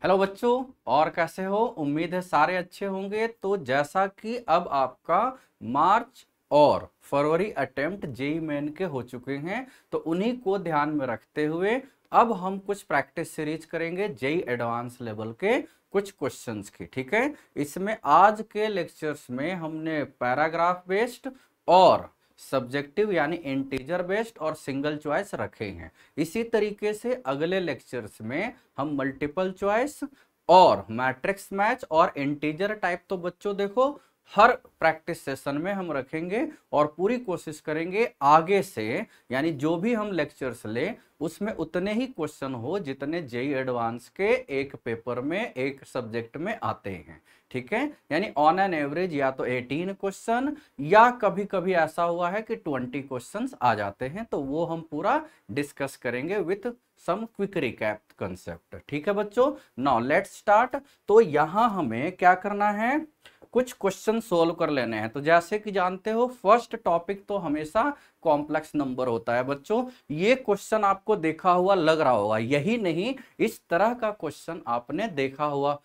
Hello बच्चों, और कैसे हो? उम्मीद है सारे अच्छे होंगे। तो जैसा कि अब आपका मार्च और फरवरी अटेम्प्ट जेई मेन के हो चुके हैं, तो उन्हीं को ध्यान में रखते हुए अब हम कुछ प्रैक्टिस सीरीज करेंगे जेई एडवांस लेवल के कुछ क्वेश्चंस की। ठीक है, इसमें आज के लेक्चर्स में हमने पैराग्राफ बेस्ड और सब्जेक्टिव यानी इंटीजर बेस्ड और सिंगल चॉइस रखे हैं। इसी तरीके से अगले लेक्चर्स में हम मल्टीपल चॉइस और मैट्रिक्स मैच और इंटीजर टाइप, तो बच्चों देखो हर प्रैक्टिस सेशन में हम रखेंगे और पूरी कोशिश करेंगे आगे से, यानी जो भी हम लेक्चर्स ले उसमें उतने ही क्वेश्चन हो जितने जेई एडवांस के एक पेपर में एक सब्जेक्ट में आते हैं। ठीक है, यानी ऑन एन एवरेज या तो 18 क्वेश्चन या कभी कभी ऐसा हुआ है कि 20 क्वेश्चंस आ जाते हैं, तो वो हम पूरा डिस्कस करेंगे with some quick recap concept. ठीक है बच्चों, नाउ लेट्स स्टार्ट। तो यहां हमें क्या करना है, कुछ क्वेश्चन सोल्व कर लेने हैं। तो जैसे कि जानते हो फर्स्ट टॉपिक तो हमेशा कॉम्प्लेक्स नंबर होता है बच्चों। ये क्वेश्चन आपको देखा हुआ लग रहा होगा, यही नहीं इस तरह का क्वेश्चन आपने देखा हुआ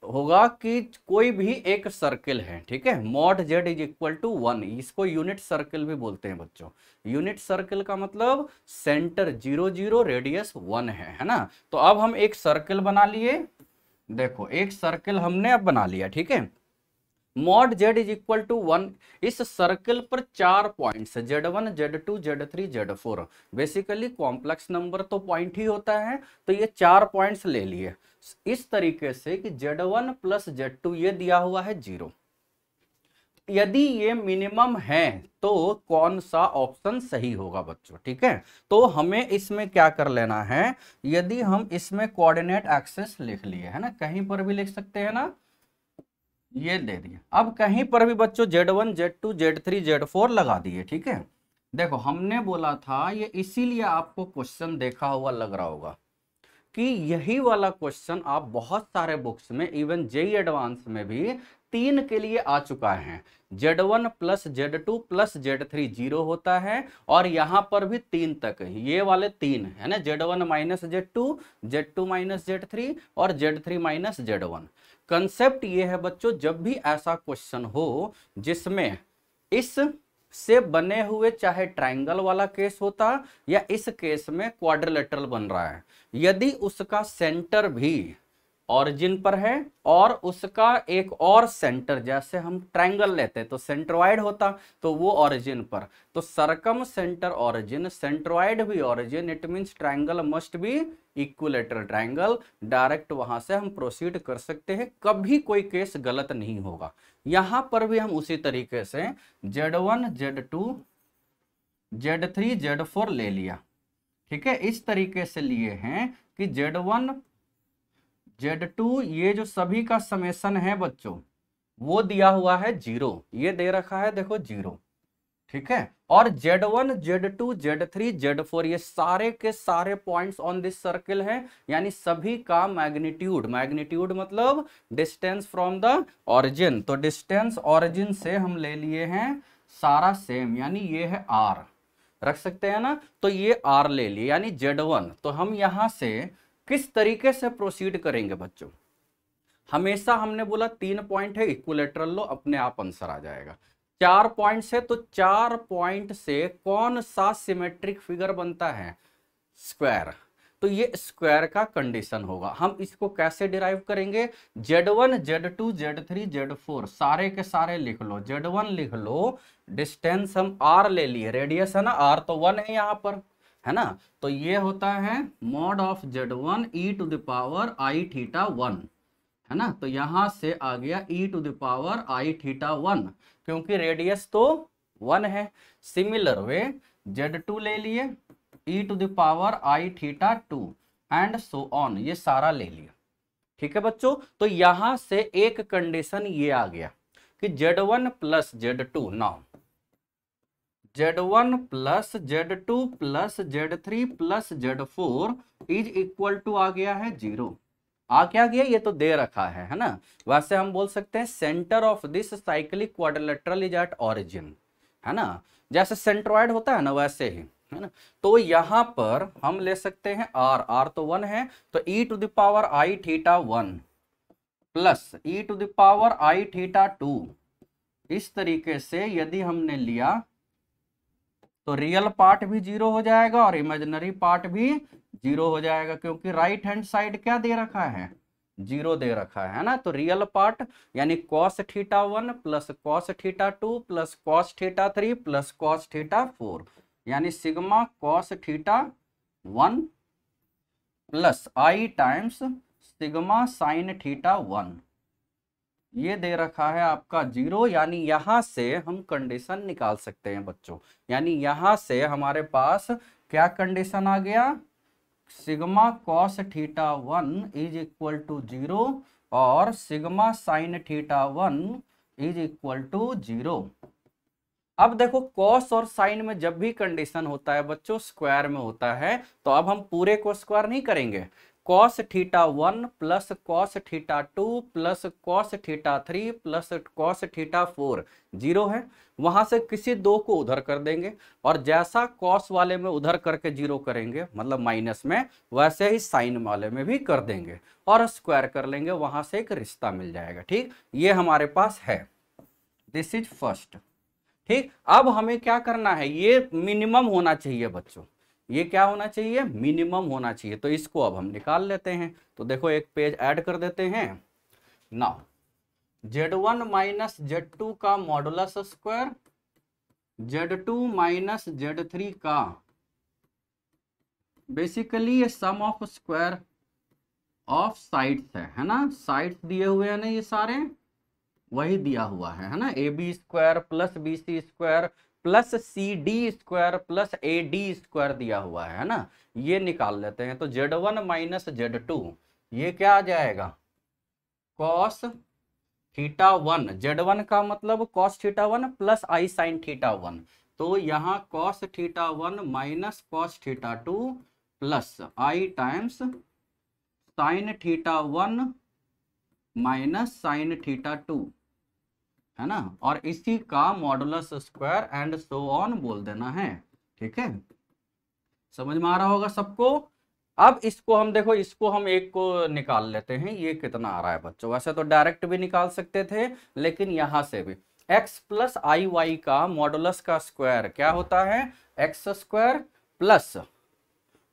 होगा कि कोई भी एक सर्किल है, ठीक है, mod Z is equal to 1, इसको यूनिट सर्किल भी बोलते हैं बच्चों। यूनिट सर्किल का मतलब सेंटर 0 0 रेडियस 1 है ना। तो अब हम एक सर्किल बना लिए, देखो एक सर्किल हमने अब बना लिया। ठीक है, mod Z is equal to 1, इस सर्कल पर 4 points Z1 Z2 Z3 Z4, basically complex number तो पॉइंट ही होता है, तो ये 4 पॉइंट्स ले लिए इस तरीके से कि Z1 प्लस Z2 ये दिया हुआ है 0। यदि ये मिनिमम है तो कौन सा ऑप्शन सही होगा बच्चों? ठीक है, तो हमें इसमें क्या कर लेना है, यदि हम इसमें कोऑर्डिनेट एक्सिस लिख लिए है ना, कहीं पर भी लिख सकते हैं ना, ये दे दिए। अब कहीं पर भी बच्चों Z1 Z2 Z3 Z4 लगा दिए। ठीक है, देखो हमने बोला था ये, इसीलिए आपको क्वेश्चन देखा हुआ लग रहा होगा कि यही वाला क्वेश्चन आप बहुत सारे बुक्स में इवन जेई एडवांस में भी 3 के लिए आ चुका है। Z1 plus Z2 plus Z3 0 होता है, और यहां पर भी 3 तक, ये वाले 3 है ना, Z1 minus Z2, Z2 minus Z3 और Z3 माइनस Z1। कंसेप्ट ये है बच्चों, जब भी ऐसा क्वेश्चन हो जिसमें इस से बने हुए चाहे ट्रायंगल वाला केस होता या इस केस में क्वाड्रिलेटरल बन रहा है, यदि उसका सेंटर भी ऑरिजिन पर है और उसका एक और सेंटर, जैसे हम ट्रायंगल लेते तो सेंट्रोइड होता तो वो ऑरिजिन पर, तो सरकम सेंटर ऑरिजिन, सेंट्रोइड भी origin, it means triangle must be equilateral triangle. Direct वहां से हम प्रोसीड कर सकते हैं, कभी कोई केस गलत नहीं होगा। यहां पर भी हम उसी तरीके से Z1 Z2 Z3 Z4 ले लिया। ठीक है, इस तरीके से लिए हैं कि Z1 Z2 ये जो सभी का समेसन है बच्चों वो दिया हुआ है 0, ये दे रखा है देखो 0। ठीक है, और Z1 Z2 Z3 Z4 ये सारे के सारे पॉइंट्स ऑन दिस सर्किल है, यानी सभी का मैग्नीट्यूड, मैग्नीट्यूड मतलब डिस्टेंस फ्रॉम द ऑरिजिन, तो डिस्टेंस ऑरिजिन से हम ले लिए हैं सारा सेम, यानी ये है R, रख सकते हैं ना, तो ये R ले लिए यानी Z1। तो हम यहां से किस तरीके से प्रोसीड करेंगे बच्चों, हमेशा हमने बोला 3 पॉइंट है, इक्विलेटरल लो, अपने आप आंसर आ जाएगा। 4 पॉइंट से, तो 4 पॉइंट से कौन सा सिमेट्रिक फिगर बनता है, स्क्वायर, तो ये स्क्वायर का कंडीशन होगा। हम इसको कैसे डिराइव करेंगे, Z1 Z2 Z3 Z4 सारे के सारे लिख लो, Z1 लिख लो, डिस्टेंस हम R ले लिए, रेडियस है ना R, तो 1 है यहां पर, है ना, तो ये होता है mod of Z1 e to the power I theta 1, है ना, तो यहां से आ गया e to the power I theta 1, क्योंकि रेडियस तो 1 है। सिमिलर वे Z2 ले लिए e to the power I theta 2 and so on, ये सारा ले लिया। ठीक है बच्चों, तो यहां से एक कंडीशन ये आ गया कि Z1 plus Z2, now Z1 plus Z2 plus Z3 plus Z4 is equal to आ गया है 0। आ क्या गया, ये तो दे रखा है ना। वैसे हम बोल सकते हैं centre of this cyclic quadrilateral is at origin, है ना, जैसे सेंट्रोइड होता है ना वैसे ही। है ना। तो यहां पर हम ले सकते हैं आर, आर तो 1 है, तो e to the power i theta 1 plus e to the power i theta 2। इस तरीके से यदि हमने लिया तो रियल पार्ट भी जीरो हो जाएगा और इमेजिनरी पार्ट भी जीरो हो जाएगा, क्योंकि राइट हैंड साइड क्या दे रखा है, जीरो दे रखा है ना। तो रियल पार्ट यानी cos theta 1 plus cos theta 2 plus cos theta 3 plus cos theta 4, यानी sigma cos theta 1 plus i times sigma sine theta 1, ये दे रखा है आपका जीरो। यानी यहां से हम कंडीशन निकाल सकते हैं बच्चों, यानी यहां से हमारे पास क्या कंडीशन आ गया, sigma cos theta 1 is equal to zero और sigma sine theta 1 is equal to zero. अब देखो कॉस और साइन में जब भी कंडीशन होता है बच्चों स्क्वायर में होता है, तो अब हम पूरे को स्क्वायर नहीं करेंगे। Cos theta 1 plus cos theta 2 plus cos theta 3 plus cos theta 4 zero है, वहां से किसी दो को उधर कर देंगे और जैसा कॉस वाले में उधर करके जीरो करेंगे मतलब माइनस में, वैसे ही साइन वाले में भी कर देंगे और स्क्वायर कर लेंगे, वहां से एक रिश्ता मिल जाएगा। ठीक, ये हमारे पास है, दिस इज फर्स्ट। ठीक, अब हमें क्या करना है, ये मिनिमम होना चाहिए बच्चों, ये क्या होना चाहिए, मिनिमम होना चाहिए। तो इसको अब हम निकाल लेते हैं। तो देखो एक पेज ऐड कर देते हैं ना, Z1 माइनस Z2 का modulus square, Z2 minus Z3 का बेसिकली ये सम ऑफ स्क्वायर ऑफ साइड्स है ना, साइड्स दिए हुए हैं ना ये सारे, वही दिया हुआ है ना, A B square plus B C square plus C D square plus A D square दिया हुआ है ना, ये निकाल लेते हैं। तो Z1 माइनस Z2 ये क्या आ जाएगा, कॉस थीटा 1, Z1 का मतलब cos theta 1 plus i sine theta 1, तो यहाँ cos theta 1 minus cos theta 2 plus i times sine theta 1 minus sine theta 2, है ना, और इसी का modulus square and so on बोल देना है। ठीक है, समझ में आ रहा होगा सबको। अब इसको हम देखो, इसको हम एक को निकाल लेते हैं, ये कितना आ रहा है बच्चों, वैसे तो डायरेक्ट भी निकाल सकते थे लेकिन यहां से भी x प्लस आई वाई का मॉडुलस का स्क्वायर क्या होता है, X square plus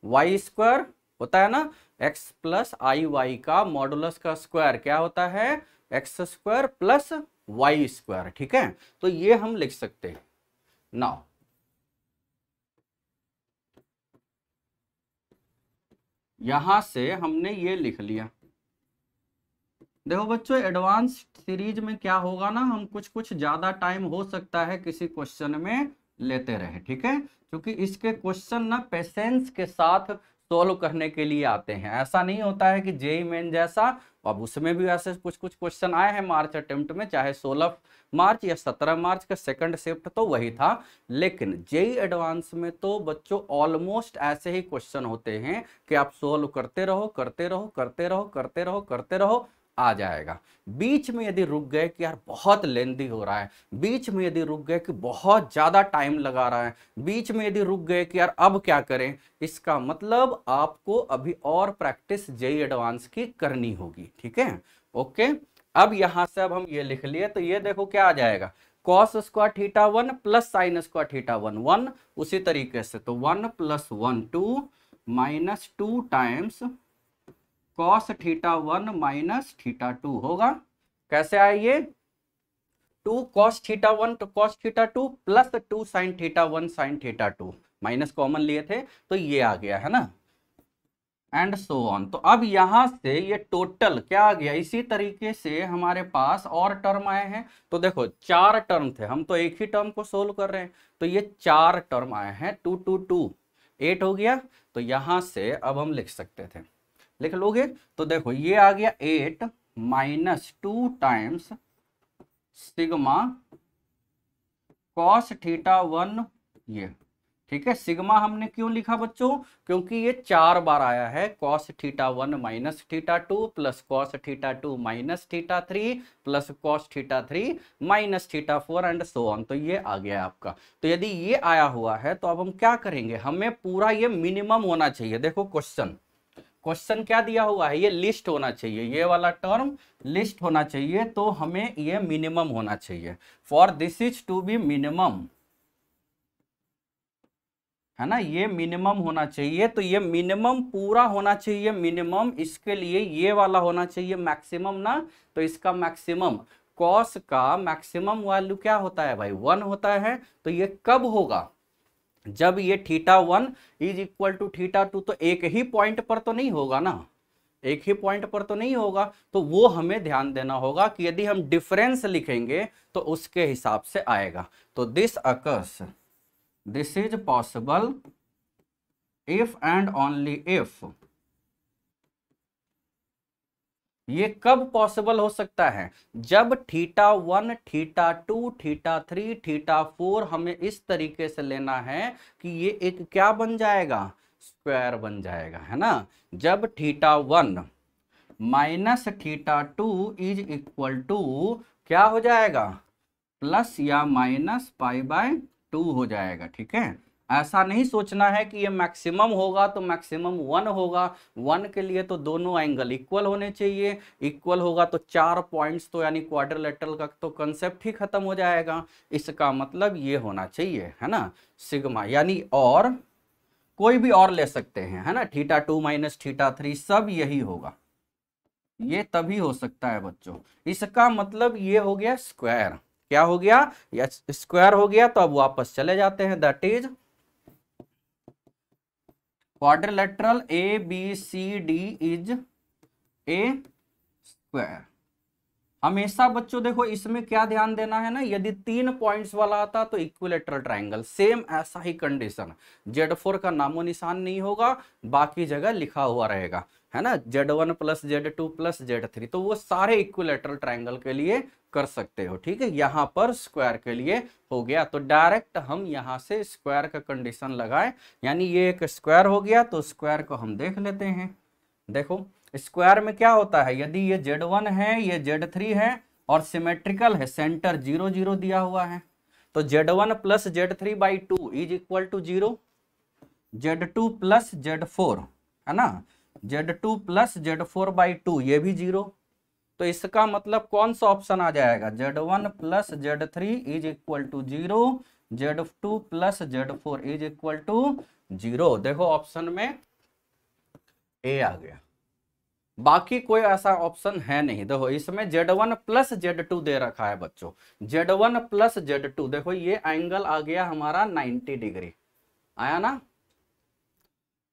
Y square होता है ना, x प्लस आई वाई का मॉडुलस का स्क्वायर क्या होता है, X square plus Y square. ठीक है, तो ये हम लिख सकते हैं। नाउ यहां से हमने ये लिख लिया। देखो बच्चों एडवांस सीरीज में क्या होगा ना, हम कुछ कुछ ज्यादा टाइम हो सकता है किसी क्वेश्चन में लेते रहे। ठीक है, क्योंकि इसके क्वेश्चन ना पेशेंस के साथ सोल्व करने के लिए आते हैं, ऐसा नहीं होता है कि जेई मेन जैसा। अब उसमें भी ऐसे कुछ कुछ क्वेश्चन आए हैं मार्च अटेम्प्ट में, चाहे 16 मार्च या 17 मार्च का सेकंड शिफ्ट तो वही था, लेकिन जेई एडवांस में तो बच्चों ऑलमोस्ट ऐसे ही क्वेश्चन होते हैं कि आप सोल्व करते रहो करते रहो करते रहो करते रहो करते रहो, आ जाएगा। बीच में यदि रुक गए कि यार बहुत लेंदी हो रहा है, बीच में यदि रुक गए कि बहुत ज्यादा टाइम लगा रहा है, बीच में यदि रुक गए कि यार अब क्या करें, इसका मतलब आपको अभी और प्रैक्टिस जेई एडवांस की करनी होगी। ठीक है, ओके। अब यहां से अब हम ये लिख लिए, तो ये देखो क्या आ जाएगा, cos square theta 1 plus sine square theta 1 1, उसी तरीके से तो 1 plus 1 2 minus 2 times cos theta 1 minus theta 2 होगा। कैसे आए ये, 2 कॉस थीटा 1 तो cos theta 2 plus 2 sign theta 1 sign theta 2, minus common लिए थे तो ये आ गया है ना, एंड सो ऑन। तो अब यहां से ये टोटल क्या आ गया, इसी तरीके से हमारे पास और टर्म आए हैं। तो देखो 4 टर्म थे, हम तो एक ही टर्म को सोल्व कर रहे हैं, तो ये 4 टर्म आए हैं, 2 2 2 8 हो गया। तो यहां से अब हम लिख सकते थे, लिख लोगे तो देखो ये आ गया 8 minus 2 times sigma cos theta 1 ये ठीक है। सिग्मा हमने क्यों लिखा बच्चों, क्योंकि ये 4 बार आया है, cos θ1 minus θ2 plus cos θ2 minus θ3 plus cos θ3 minus θ4 and so on. तो ये आ गया आपका। तो यदि ये आया हुआ है तो अब हम क्या करेंगे, हमें पूरा ये मिनिमम होना चाहिए। देखो क्वेश्चन क्या दिया हुआ है, ये लिस्ट होना चाहिए, ये वाला टर्म लिस्ट होना चाहिए, तो हमें ये मिनिमम होना चाहिए। For this is to be minimum, है ना, ये मिनिमम होना चाहिए। तो ये मिनिमम पूरा होना चाहिए, मिनिमम इसके लिए ये वाला होना चाहिए मैक्सिमम ना। तो इसका मैक्सिमम, कॉस का मैक्सिमम वैल्यू क्या होता है भाई, 1 होता है। तो ये कब होगा, जब ये θ1 इज इक्वल टू θ2। तो एक ही पॉइंट पर तो नहीं होगा ना, एक ही पॉइंट पर तो नहीं होगा। तो वो हमें ध्यान देना होगा कि यदि हम डिफरेंस लिखेंगे तो उसके हिसाब से आएगा। तो this occurs, this is possible if and only if. ये कब पॉसिबल हो सकता है, जब θ1 θ2 θ3 θ4 हमें इस तरीके से लेना है कि ये एक क्या बन जाएगा, स्क्वायर बन जाएगा, है ना। जब θ1 माइनस θ2 इज इक्वल टू क्या हो जाएगा, प्लस या माइनस π/2 हो जाएगा। ठीक है, ऐसा नहीं सोचना है कि ये मैक्सिमम होगा तो मैक्सिमम 1 होगा। 1 के लिए तो दोनों एंगल इक्वल होने चाहिए, इक्वल होगा तो 4 पॉइंट्स तो यानी क्वाड्रिलेटरल का तो कंसेप्ट ही खत्म हो जाएगा। इसका मतलब ये होना चाहिए, है ना, सिग्मा, यानी और कोई भी और ले सकते हैं, है ना, θ2 माइनस θ3 सब यही होगा। ये तभी हो सकता है बच्चों। इसका मतलब ये हो गया स्क्वायर, क्या हो गया, यस स्क्वायर हो गया। तो अब वापस चले जाते हैं, that is quadrilateral ABCD is a square. हमेशा बच्चों देखो इसमें क्या ध्यान देना है ना, यदि 3 पॉइंट्स वाला आता तो इक्विलेटरल ट्रायंगल, सेम ऐसा ही कंडीशन, Z4 का नामो निशान नहीं होगा, बाकी जगह लिखा हुआ रहेगा, है ना, Z1 plus Z2 plus Z3। तो वो सारे इक्विलेटरल ट्रायंगल के लिए कर सकते हो। ठीक है, यहां पर स्क्वायर के लिए हो गया, तो डायरेक्ट हम यहां से स्क्वायर का कंडीशन लगाए, यानी ये एक स्क्वायर हो गया। तो स्क्वायर को हम देख लेते हैं। देखो स्क्वायर में क्या होता है, यदि ये Z1 है, ये Z3 है और सिमेट्रिकल है, सेंटर 0 0 दिया हुआ है, तो Z1 plus Z3/2 is equal to 0, Z2 plus Z4, है ना, Z2 प्लस Z4/2 ये भी 0। तो इसका मतलब कौन सा ऑप्शन आ जाएगा, Z1 plus Z3 is equal to 0, Z2 plus Z4 is equal to 0। देखो ऑप्शन में ए आ गया, बाकी कोई ऐसा ऑप्शन है नहीं। देखो इसमें Z1 प्लस Z2 दे रखा है बच्चों, Z1 प्लस Z2, देखो ये एंगल आ गया हमारा 90 डिग्री, आया ना।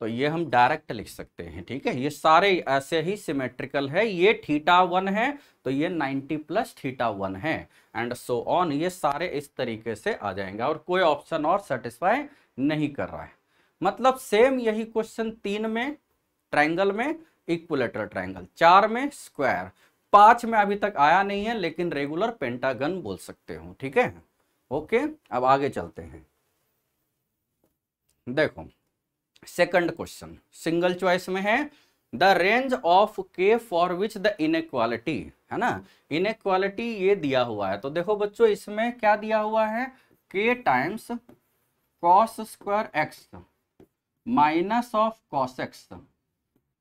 तो ये हम डायरेक्ट लिख सकते हैं। ठीक है, ये सारे ऐसे ही सिमेट्रिकल है, ये θ1 है तो ये 90 प्लस θ1 है एंड सो ऑन, ये सारे इस तरीके से आ जाएंगे और कोई ऑप्शन और सेटिस्फाई नहीं कर रहा है। मतलब सेम यही क्वेश्चन 3 में ट्रायंगल में इक्विलेटरल ट्रायंगल, 4 में स्क्वायर, 5 में अभी तक आया नहीं है लेकिन रेगुलर पेंटागन बोल सकते हो। ठीक है, ओके, अब आगे चलते हैं। देखो सेकंड क्वेश्चन सिंगल चॉइस में है, द रेंज ऑफ के फॉर विच द इनइक्वालिटी, है ना, इनइक्वालिटी ये दिया हुआ है। तो देखो बच्चों इसमें क्या दिया हुआ है, के times cos square X minus of cos x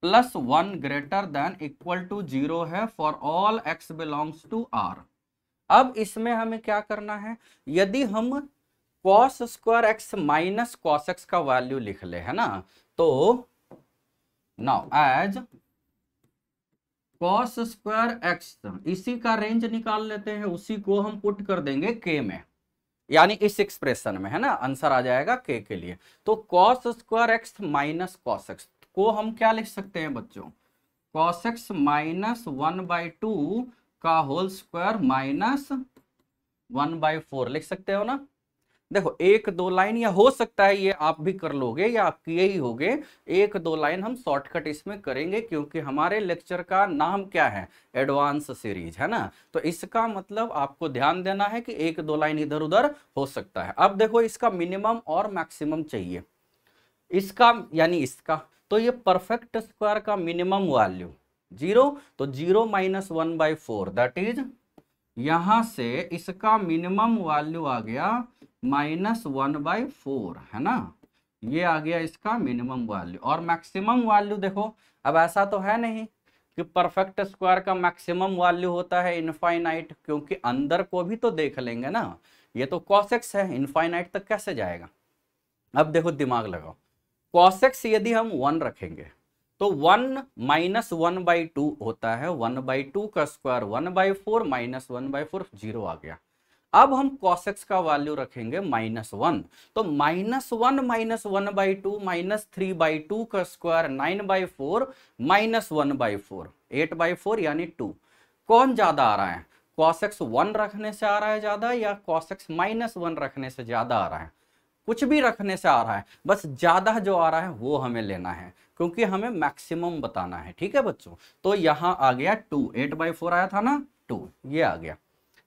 plus 1 greater than equal to 0 है for all x belongs to R। अब इसमें हमें क्या करना है, यदि हम cos square X minus cos X का वैल्यू लिख ले, है ना, तो now as cos square X, इसी का रेंज निकाल लेते हैं, उसी को हम पुट कर देंगे के में, यानी इस एक्सप्रेशन में, है ना, आंसर आ जाएगा के के लिए। तो cos square X minus cos x को हम क्या लिख सकते हैं बच्चों, कॉस एक्स माइनस 1/2 का होल स्क्वायर माइनस 1/4 लिख सकते हो ना। देखो एक दो लाइन, या हो सकता है ये आप भी कर लोगे या आप किए ही होगे, एक दो लाइन हम शॉर्टकट इसमें करेंगे क्योंकि हमारे लेक्चर का नाम क्या है, एडवांस सीरीज, है ना। तो इसका मतलब आपको ध्यान देना है कि एक दो लाइन इधर उधर हो सकता है। अब देखो इसका मिनिमम और मैक्सिमम चाहिए, इसका यानी इसका, तो ये परफेक्ट स्क्वायर का मिनिमम वैल्यू 0, तो 0 माइनस 1/4 दैट इज, यहां से इसका मिनिमम वैल्यू आ गया -1/4, है ना। ये आ गया इसका मिनिमम वैल्यू। और मैक्सिमम वैल्यू देखो, अब ऐसा तो है नहीं कि परफेक्ट स्क्वायर का मैक्सिमम वैल्यू होता है इनफाइनाइट, क्योंकि अंदर को भी तो देख लेंगे ना, ये तो cos x है, इनफाइनाइट तक कैसे जाएगा। अब देखो दिमाग लगाओ, cos x यदि हम 1 रखेंगे तो 1 माइनस 1/2 होता है, 1/2 का स्क्वायर 1/4 माइनस 1/4 0 आ गया। अब हम cos x का वैल्यू रखेंगे -1, तो -1 माइनस 1/2 माइनस 3/2 का स्क्वायर 9/4 माइनस 1/4 8/4 यानी 2। कौन ज्यादा आ रहा है, cos x 1 रखने से आ रहा है ज्यादा या cos x -1 रखने से ज्यादा आ रहा है। कुछ भी रखने से आ रहा है, बस ज्यादा जो आ रहा है वो हमें लेना है क्योंकि हमें मैक्सिमम बताना है। ठीक है बच्चों, तो यहां आ गया 2, 8/4 आया था ना 2, ये आ गया,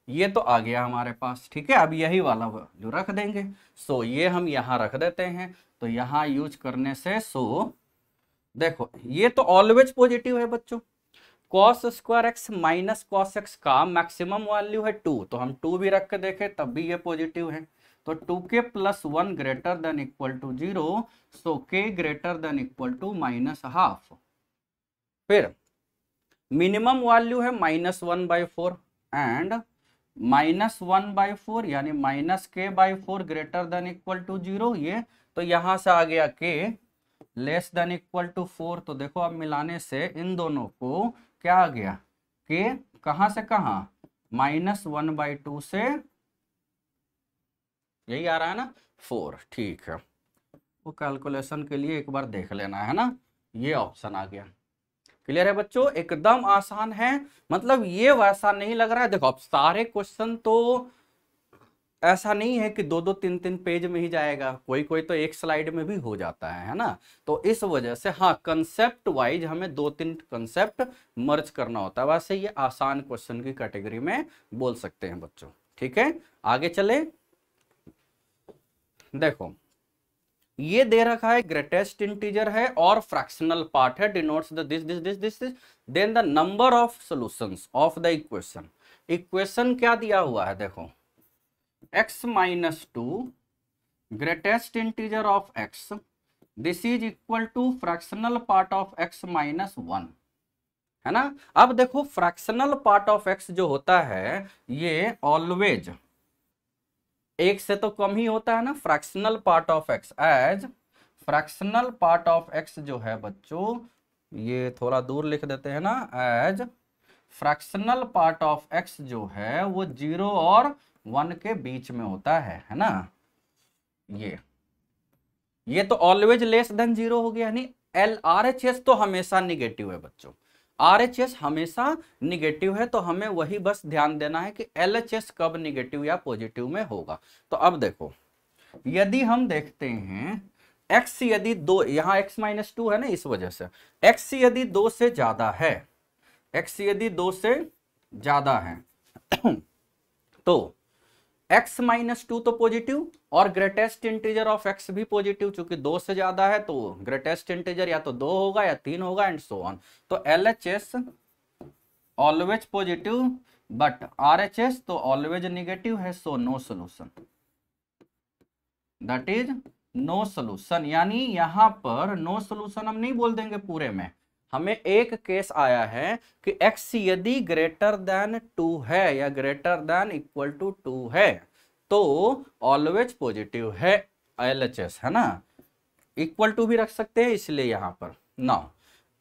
ये तो आ गया हमारे पास। ठीक है, अब यही वाला वैल्यू रख देंगे। सो ये हम यहां रख देते हैं, तो यहां यूज करने से सो देखो ये तो ऑलवेज पॉजिटिव है बच्चों। cos square X minus cos x का मैक्सिमम वैल्यू है 2, तो हम 2 भी रख के देखें तब भी ये पॉजिटिव है। तो 2k + 1 greater than equal to 0, so k greater than equal to -12। फिर मिनिमम वैल्यू है -1/4 एंड -1/4 यानी -k/4 greater than equal to 0, ये तो यहां से आ गया k less than equal to 4। तो देखो अब मिलाने से इन दोनों को क्या आ गया, k कहां से कहां, -1/2 से, यही आ रहा है ना 4। ठीक है, वो कैलकुलेशन के लिए एक बार देख लेना है ना, ये ऑप्शन आ गया। क्लियर है बच्चों, एकदम आसान है, मतलब ये वैसा नहीं लग रहा है। देखो अब सारे क्वेश्चन तो ऐसा नहीं है कि 2-2 3-3 पेज में ही जाएगा, कोई कोई तो एक स्लाइड में भी हो जाता है ना। तो इस वजह से हाँ, कंसेप्ट वाइज हमें 2-3 कंसेप्ट मर्ज करना होता है, वैसे ये आसान क्वेश्चन की कैटेगरी में बोल सकते हैं बच्चों। ठीक है, आगे चले। देखो ये दे रखा है ग्रेटेस्ट इंटीजर है और फ्रैक्शनल पार्ट है, denotes the this then the number of solutions of the equation. Equation क्या दिया हुआ है, देखो x - 2 greatest integer of x, this is equal to fractional part of x - 1, है ना। अब देखो फ्रैक्शनल पार्ट ऑफ x जो होता है ये ऑलवेज एक से तो कम ही होता है ना। Fractional part of x as, fractional part of x जो है बच्चों, ये थोड़ा दूर लिख देते हैं ना, as fractional part of x जो है वो 0 और 1 के बीच में होता है ना। ये तो ऑलवेज लेस देन 0 हो गया, यानी RHS तो हमेशा निगेटिव है बच्चों, RHS हमेशा निगेटिव है। तो हमें वही बस ध्यान देना है कि LHS कब निगेटिव या पॉजिटिव में होगा। तो अब देखो यदि हम देखते हैं x यदि 2, यहां x - 2 है ना, इस वजह से x यदि 2 से ज्यादा है, x यदि 2 से ज्यादा है तो x - 2 तो पॉजिटिव और ग्रेटेस्ट इंटीजर ऑफ x भी पॉजिटिव, चूंकि 2 से ज्यादा है तो ग्रेटेस्ट इंटीजर या तो 2 होगा या 3 होगा एंड सो ऑन। तो LHS always positive but RHS तो ऑलवेज नेगेटिव है, so no solution, that is no solution. यानी यहां पर नो सॉल्यूशन हम नहीं बोल देंगे पूरे में, हमें एक केस आया है कि x यदि ग्रेटर देन 2 है या ग्रेटर देन इक्वल टू 2 है तो ऑलवेज पॉजिटिव है LHS, है ना। इक्वल टू भी रख सकते हैं इसलिए यहां पर नाउ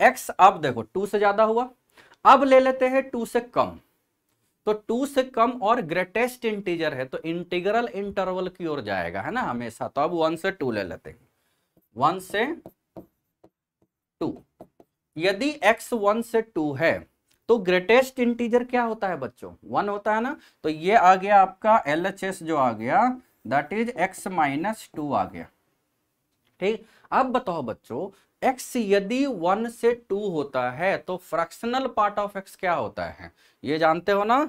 x, अब देखो 2 से ज्यादा हुआ, अब ले लेते हैं 2 से कम। तो 2 से कम और ग्रेटेस्ट इंटीजर है तो इंटीग्रल इंटरवल की ओर जाएगा, है ना हमेशा। तो अब 1 से 2 ले लेते हैं, 1 से 2। यदि x 1 से 2 है तो ग्रेटेस्ट इंटीजर क्या होता है बच्चों, 1 होता है ना। तो ये आ गया आपका LHS जो आ गया दैट इज x माइनस 2 आ गया। ठीक, अब बताओ बच्चों x यदि 1 से 2 होता है तो फ्रैक्शनल पार्ट ऑफ x क्या होता है, ये जानते हो ना।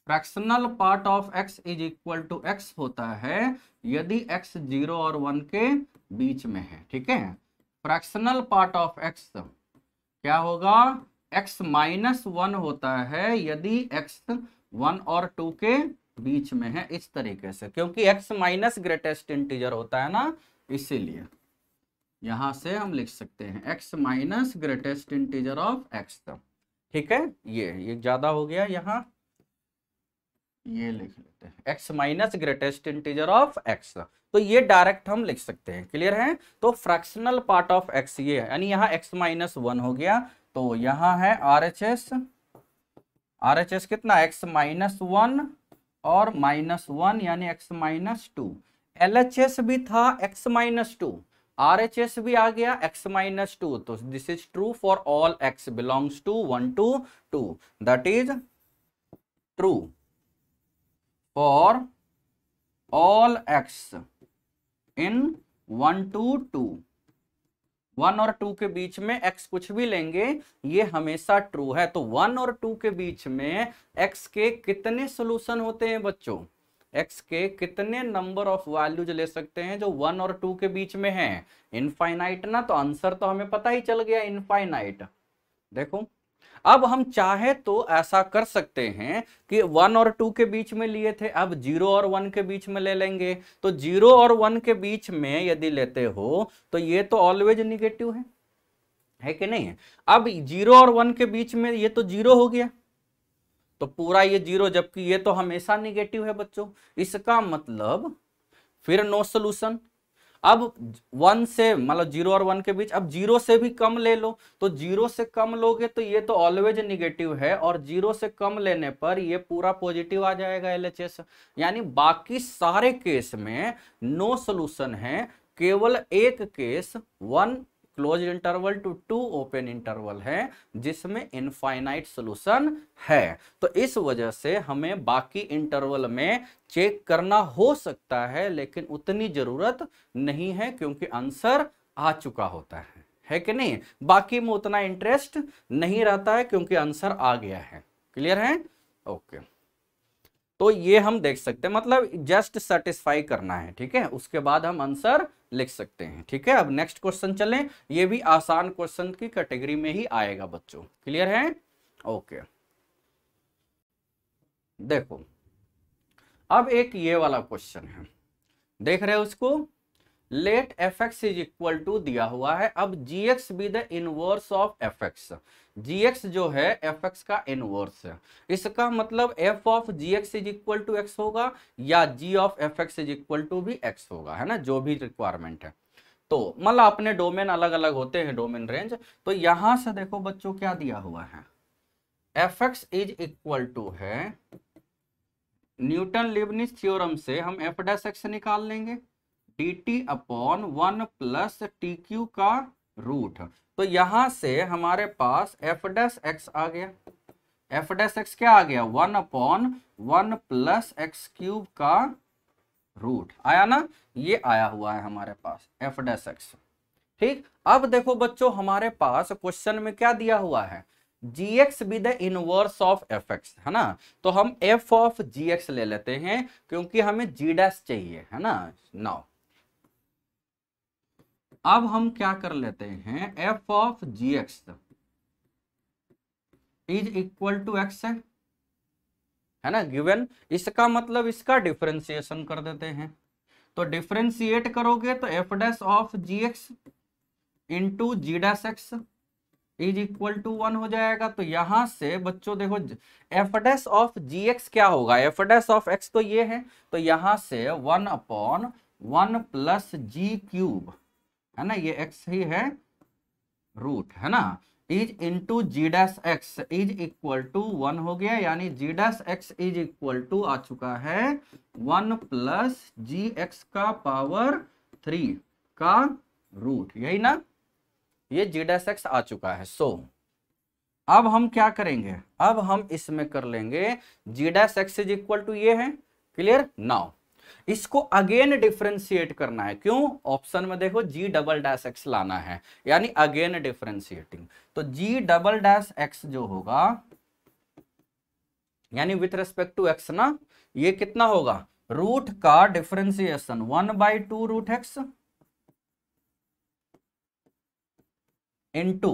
Fractional part of x is equal to x होता है यदि x 0 और 1 के बीच में है। ठीक है, फ्रैक्शनल पार्ट ऑफ x क्या होगा, x माइनस 1 होता है यदि x 1 और 2 के बीच में है, इस तरीके से, क्योंकि x माइनस ग्रेटेस्ट इंटीजर होता है ना, इसीलिए यहां से हम लिख सकते हैं x minus greatest integer of x। ठीक है, ये ज्यादा हो गया, यहां ये लिख लेते हैं x minus greatest integer of x, तो ये डायरेक्ट हम लिख सकते हैं। क्लियर है, तो फ्रैक्शनल पार्ट ऑफ x ये है, यानी यहाँ x माइनस 1 हो गया, तो यहाँ है RHS कितना, x माइनस 1 और माइनस 1 यानी x माइनस 2। LHS भी था x माइनस 2, RHS भी आ गया x माइनस 2, तो this is true for all x belongs to 1 to 2, that is true for all x in 1 to 2। 1 और 2 के बीच में x कुछ भी लेंगे ये हमेशा ट्रू है। तो 1 और 2 के बीच में x के कितने सोल्यूशन होते हैं बच्चों, x के कितने नंबर ऑफ वैल्यूज ले सकते हैं जो 1 और 2 के बीच में है, इनफाइनाइट ना, तो आंसर तो हमें पता ही चल गया, इनफाइनाइट। देखो अब हम चाहे तो ऐसा कर सकते हैं कि 1 और 2 के बीच में लिए थे, अब 0 और 1 के बीच में ले लेंगे, तो 0 और 1 के बीच में यदि लेते हो तो ये तो ऑलवेज निगेटिव है कि नहीं। अब 0 और 1 के बीच में ये तो 0 हो गया, तो पूरा ये 0, जबकि ये तो हमेशा निगेटिव है बच्चों, इसका मतलब फिर नो सोल्यूशन। अब 1 से मतलब 0 और 1 के बीच, अब 0 से भी कम ले लो, तो 0 से कम लोगे तो ये तो ऑलवेज निगेटिव है, और 0 से कम लेने पर ये पूरा पॉजिटिव आ जाएगा LHS, यानी बाकी सारे केस में नो सोल्यूशन है, केवल एक case 1 closed interval to 2 open interval है जिसमें इनफाइनाइट सॉल्यूशन है। तो इस वजह से हमें बाकी इंटरवल में चेक करना हो सकता है, लेकिन उतनी जरूरत नहीं है क्योंकि आंसर आ चुका होता है कि नहीं। बाकी में उतना इंटरेस्ट नहीं रहता है क्योंकि आंसर आ गया है। क्लियर है, ओके। तो ये हम देख सकते हैं, मतलब जस्ट सेटिस्फाई करना है, ठीक है, उसके बाद हम आंसर लिख सकते हैं। ठीक है, अब नेक्स्ट क्वेश्चन चलें, ये भी आसान क्वेश्चन की कैटेगरी में ही आएगा बच्चों। क्लियर है, ओके। देखो अब एक ये वाला क्वेश्चन है, देख रहे हो उसको, let fx is equal to दिया हुआ है, अब gx be the inverse of fx, gx जो है fx का इनवर्स है, इसका मतलब f of gx is equal to x होगा या g of fx is equal to भी x होगा, है ना, जो भी रिक्वायरमेंट है। तो मतलब अपने डोमेन अलग अलग होते हैं, डोमेन रेंज। तो यहां से देखो बच्चों क्या दिया हुआ है, fx इज इक्वल टू है, न्यूटन लीबनिज थ्योरम से हम f डैश x निकाल लेंगे, dt upon 1 plus T Q का रूट। तो यहां से हमारे पास f डैश x आ गया, f डैश x क्या आ गया, 1 अपॉन 1 प्लस एक्स क्यूब का रूट आया ना, ये आया हुआ है हमारे पास f डैश x। ठीक, अब देखो बच्चों हमारे पास क्वेश्चन में क्या दिया हुआ है, gx be the inverse of fx, है ना, तो हम f ऑफ gx ले लेते हैं क्योंकि हमें g डैश चाहिए, है ना। नाउ अब हम क्या कर लेते हैं, f of gx is equal to x है ना, गिवन, इसका मतलब इसका डिफरेंशिएशन कर देते हैं, तो डिफरेंशिएट करोगे तो f dash of gx into ji dash x is equal to 1 हो जाएगा। तो यहां से बच्चों देखो f डैश ऑफ gx क्या होगा, f डैश ऑफ x तो ये है, तो यहां से 1 अपॉन 1 प्लस जी क्यूब, है ना, ये x ही है रूट, है ना, is into ji dash x is equal to 1 हो गया, यानी g dash x is equal to आ चुका है 1 प्लस जी एक्स का पावर 3 का रूट, यही ना, ये जी डैश एक्स आ चुका है। सो अब हम क्या करेंगे, अब हम इसमें कर लेंगे g dash x is equal to ये है, क्लियर। नाउ इसको अगेन डिफरेंशिएट करना है, क्यों, ऑप्शन में देखो जी डबल डैश एक्स लाना है, यानी अगेन डिफरेंशिएटिंग। तो जी डबल डैश एक्स जो होगा यानी विथ रेस्पेक्ट टू एक्स ना, ये कितना होगा, रूट का differentiation 1/2 root x into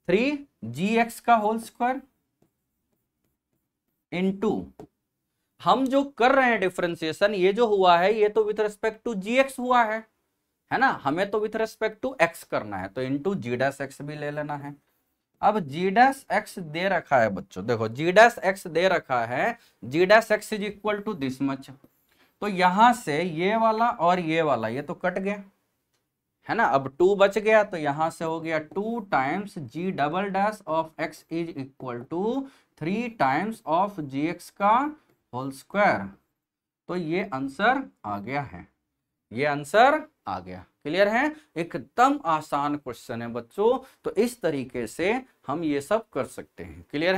3gx का होल स्क्वायर इंटू, हम जो कर रहे हैं डिफरेंशिएशन, ये जो हुआ है ये तो विथ रेस्पेक्ट टू gx हुआ है ना, हमें तो विथ रेस्पेक्ट टू x करना है, तो इंटू जी डैश एक्स भी ले लेना है। अब जी डैश एक्स दे रखा है बच्चों, देखो जी डैश एक्स दे रखा है, g dash x is equal to this much, तो यहां से ये वाला और ये वाला ये तो कट गया है ना, अब 2 बच गया, तो यहां से हो गया 2 times G double dash of X is equal to 3 times of G x का होल स्क्वायर। तो ये आंसर आ गया है, ये आंसर आ गया। क्लियर है, एकदम आसान क्वेश्चन है बच्चों, तो इस तरीके से हम ये सब कर सकते हैं। क्लियर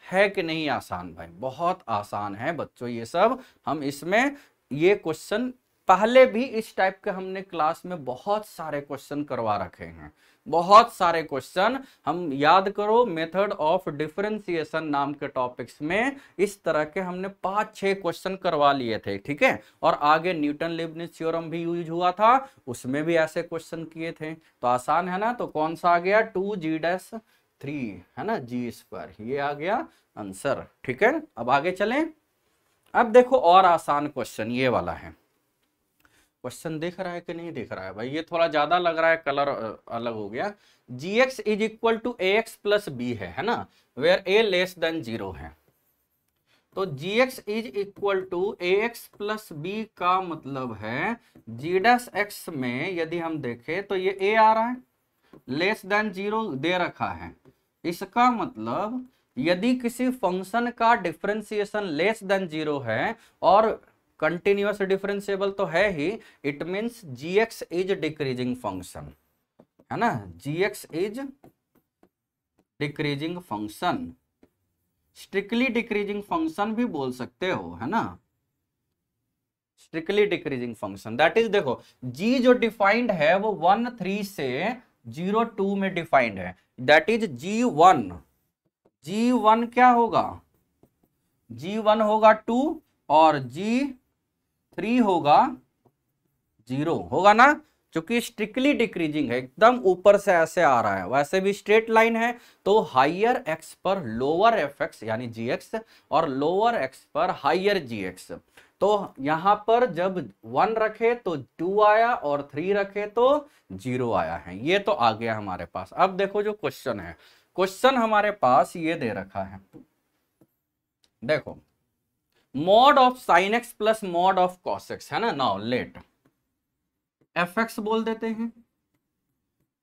है कि नहीं आसान भाई, बहुत आसान है बच्चों ये सब। हम इसमें ये क्वेश्चन पहले भी इस टाइप के हमने क्लास में बहुत सारे क्वेश्चन करवा रखे हैं, बहुत सारे क्वेश्चन। हम याद करो मेथड ऑफ डिफरेंशिएशन नाम के टॉपिक्स में इस तरह के हमने 5-6 क्वेश्चन करवा लिए थे, ठीक है। और आगे न्यूटन लीबनिज़ थ्योरम भी यूज हुआ था, उसमें भी ऐसे क्वेश्चन किए थे। तो आसान है ना, तो कौन सा आ गया 2g-3 है ना g², ये आ गया आंसर, ठीक है। अब आगे चलें, अब देखो और आसान क्वेश्चन ये वाला है। क्वेश्चन दिख रहा है कि नहीं दिख रहा है भाई, ये थोड़ा ज्यादा लग रहा है, कलर अलग हो गया। gx is equal to ax plus B है ना, वेयर a लेस देन 0 है। तो gx is equal to ax plus B का मतलब है g डैश x में यदि हम देखें तो ये a आ रहा है, लेस देन 0 दे रखा है। इसका मतलब यदि किसी फंक्शन का डिफरेंशिएशन लेस देन 0 है और कंटिन्यूअस डिफरेंशिएबल तो है ही, it means gx is decreasing function, है ना, gx is decreasing function, strictly decreasing function भी बोल सकते हो, है ना, strictly decreasing function. That is देखो g जो डिफाइंड है वो 1 3 से 0 2 में डिफाइंड है, दैट इज g1, g1 क्या होगा, g1 होगा 2 और g3 होगा 0 होगा ना, क्योंकि स्ट्रिक्टली डिक्रीजिंग है, एकदम ऊपर से ऐसे आ रहा है, वैसे भी स्ट्रेट लाइन है, तो हायर x पर लोअर fx यानी gx और लोअर x पर हायर gx। तो यहां पर जब 1 रखे तो 2 आया और 3 रखे तो 0 आया है, ये तो आ गया हमारे पास। अब देखो जो क्वेश्चन है, क्वेश्चन हमारे पास ये दे रखा है, देखो mod of sine x plus mod of cos x है ना। नाउ लेट एफ एक्स बोल देते हैं,